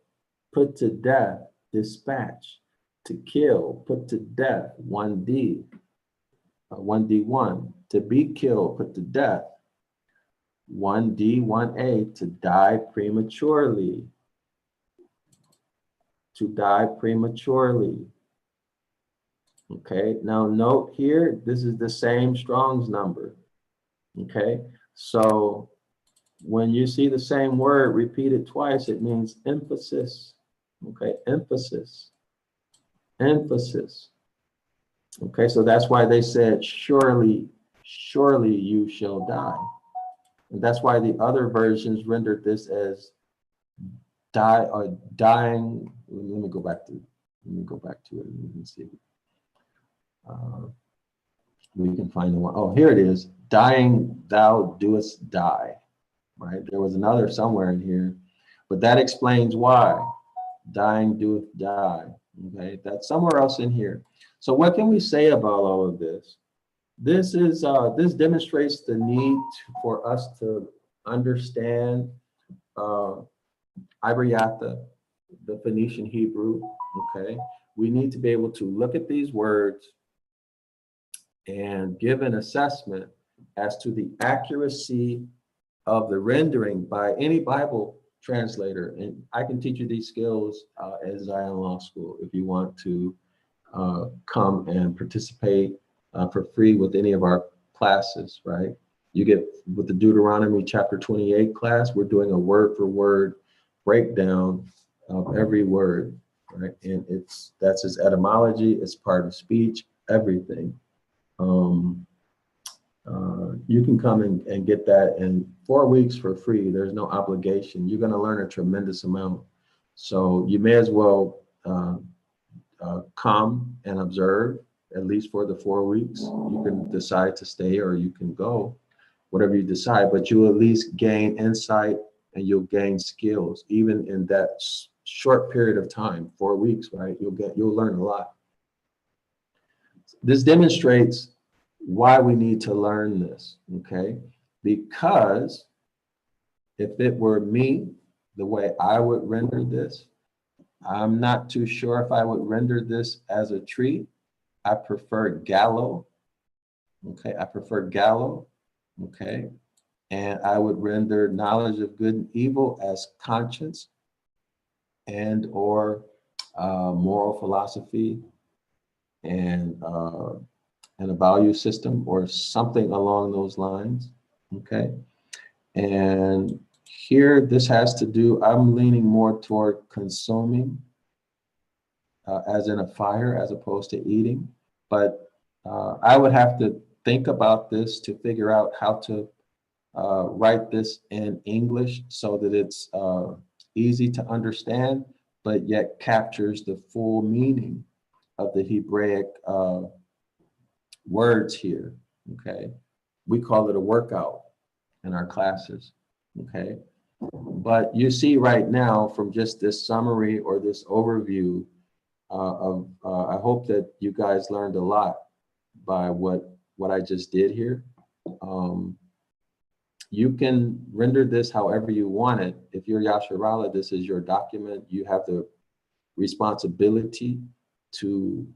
put to death, dispatch. To kill, put to death, 1D, 1D1. To be killed, put to death, 1D, 1A. To die prematurely, to die prematurely. Okay, now note here, this is the same Strong's number. Okay, so when you see the same word repeated twice, it means emphasis. Okay, emphasis, emphasis. Okay, so that's why they said, surely, surely you shall die. And that's why the other versions rendered this as die or dying. Let me go back to it and we can see. Uh, we can find the one. Oh, here it is. Dying, thou doest die. Right? There was another somewhere in here, but that explains why. Dying doeth die. Okay, that's somewhere else in here. So what can we say about all of this? This demonstrates the need for us to understand Ibriata, the Phoenician Hebrew. Okay, we need to be able to look at these words and give an assessment as to the accuracy of the rendering by any Bible translator. And I can teach you these skills at Zion Law School if you want to come and participate for free with any of our classes, right? You get with the Deuteronomy chapter 28 class, we're doing a word for word breakdown of every word, right? And that's its etymology, it's part of speech, everything. You can come and get that in 4 weeks for free. There's no obligation. You're going to learn a tremendous amount. So you may as well come and observe, at least for the 4 weeks. You can decide to stay or you can go, whatever you decide, but you'll at least gain insight and you'll gain skills, even in that short period of time, 4 weeks, right? You'll learn a lot. This demonstrates why we need to learn this, okay? Because if it were me, the way I would render this, I'm not too sure if I would render this as a tree. I prefer gallow, okay? I prefer gallow, okay? And I would render knowledge of good and evil as conscience and or moral philosophy and a value system or something along those lines, okay? And here, this has to do, I'm leaning more toward consuming, as in a fire, as opposed to eating. But I would have to think about this to figure out how to write this in English so that it's easy to understand, but yet captures the full meaning of the Hebraic words here, okay? We call it a workout in our classes, okay? But you see right now from just this summary or this overview I hope that you guys learned a lot by what I just did here. You can render this however you want it. If you're Yasharala, this is your document. You have the responsibility to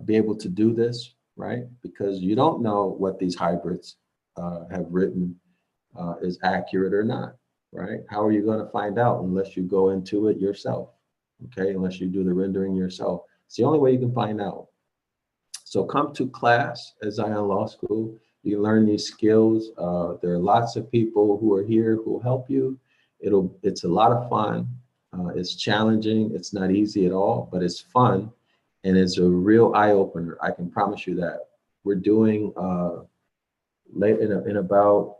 be able to do this, right? Because you don't know what these hybrids have written is accurate or not, right? How are you going to find out unless you go into it yourself, okay? Unless you do the rendering yourself. It's the only way you can find out. So come to class at Zion Law School. You can learn these skills. There are lots of people who are here who will help you. It's a lot of fun. It's challenging. It's not easy at all, but it's fun. And it's a real eye opener. I can promise you that. We're doing in about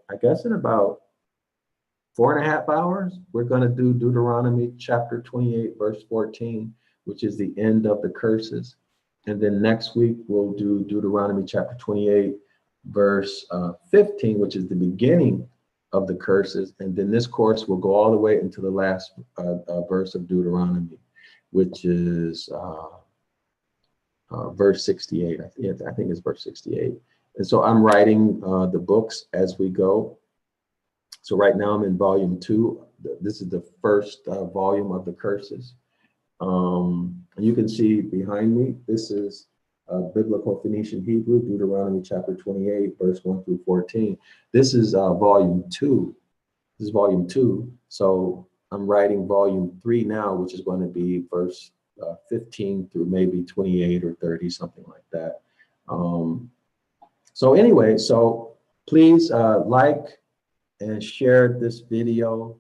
4.5 hours, we're going to do Deuteronomy chapter 28, verse 14, which is the end of the curses. And then next week, we'll do Deuteronomy chapter 28, verse 15, which is the beginning of the curses. And then this course will go all the way into the last verse of Deuteronomy, which is verse 68. I think it's verse 68. And so I'm writing the books as we go. So right now I'm in volume 2. This is the first volume of the curses. You can see behind me, this is Biblical Phoenician Hebrew, Deuteronomy chapter 28, verse 1 through 14. This is volume 2. This is volume 2. So I'm writing volume 3 now, which is going to be verse 15 through maybe 28 or 30, something like that. So anyway, so please like and share this video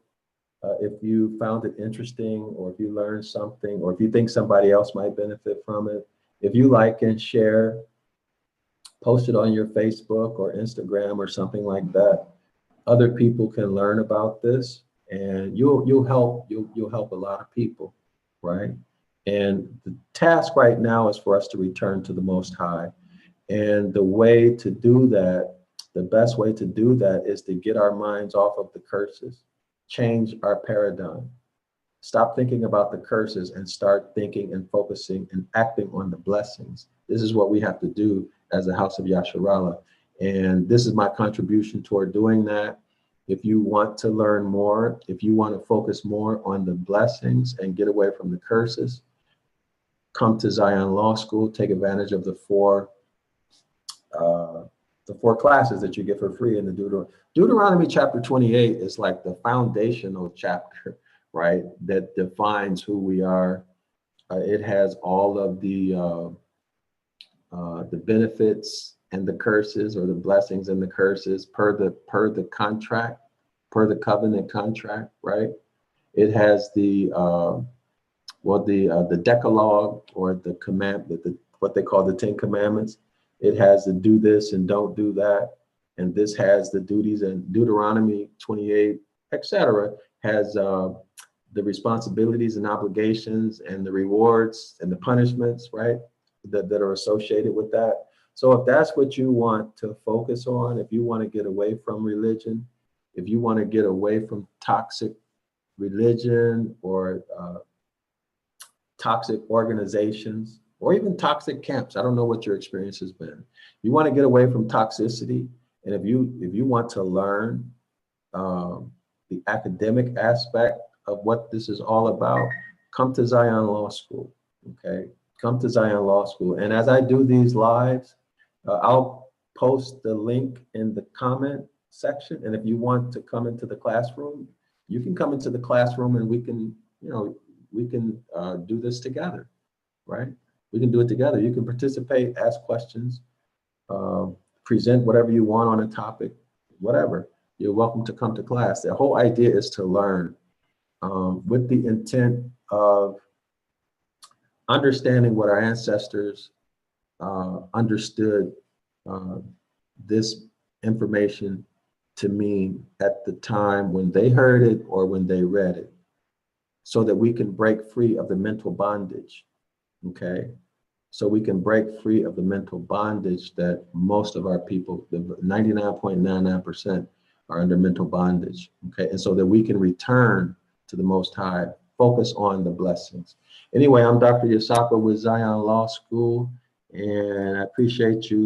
if you found it interesting, or if you learned something, or if you think somebody else might benefit from it. If you like and share, Post it on your Facebook or Instagram or something like that. Other people can learn about this, and you'll help a lot of people, right? And the task right now is for us to return to the Most High. And the way to do that, the best way to do that is to get our minds off of the curses, change our paradigm. Stop thinking about the curses and start thinking and focusing and acting on the blessings. This is what we have to do as a house of Yasharallah. And this is my contribution toward doing that. If you want to learn more, if you want to focus more on the blessings and get away from the curses, come to Zion Law School, take advantage of the four classes that you get for free in the Deuteronomy chapter 28 is like the foundational chapter, right? That defines who we are. It has all of the benefits and the curses, or the blessings and the curses per the contract, per the covenant contract, right? It has the Decalogue, or the what they call the 10 Commandments. It has the do this and don't do that. And this has the duties, and Deuteronomy 28, etc., has the responsibilities and obligations and the rewards and the punishments, right, that are associated with that. So if that's what you want to focus on, if you want to get away from religion, if you want to get away from toxic religion or toxic organizations, or even toxic camps. I don't know what your experience has been. You want to get away from toxicity, and if you want to learn the academic aspect of what this is all about, come to Zion Law School. Okay, come to Zion Law School. And as I do these lives, I'll post the link in the comment section. And if you want to come into the classroom, you can come into the classroom, and we can do this together, right? We can do it together. You can participate, ask questions, present whatever you want on a topic, whatever. You're welcome to come to class. The whole idea is to learn with the intent of understanding what our ancestors understood this information to mean at the time when they heard it or when they read it, so that we can break free of the mental bondage. Okay, so we can break free of the mental bondage that most of our people, the 99.99%, are under mental bondage. Okay, and so that we can return to the Most High, focus on the blessings. Anyway, I'm Dr. Yasaka with Zion Law School, and I appreciate you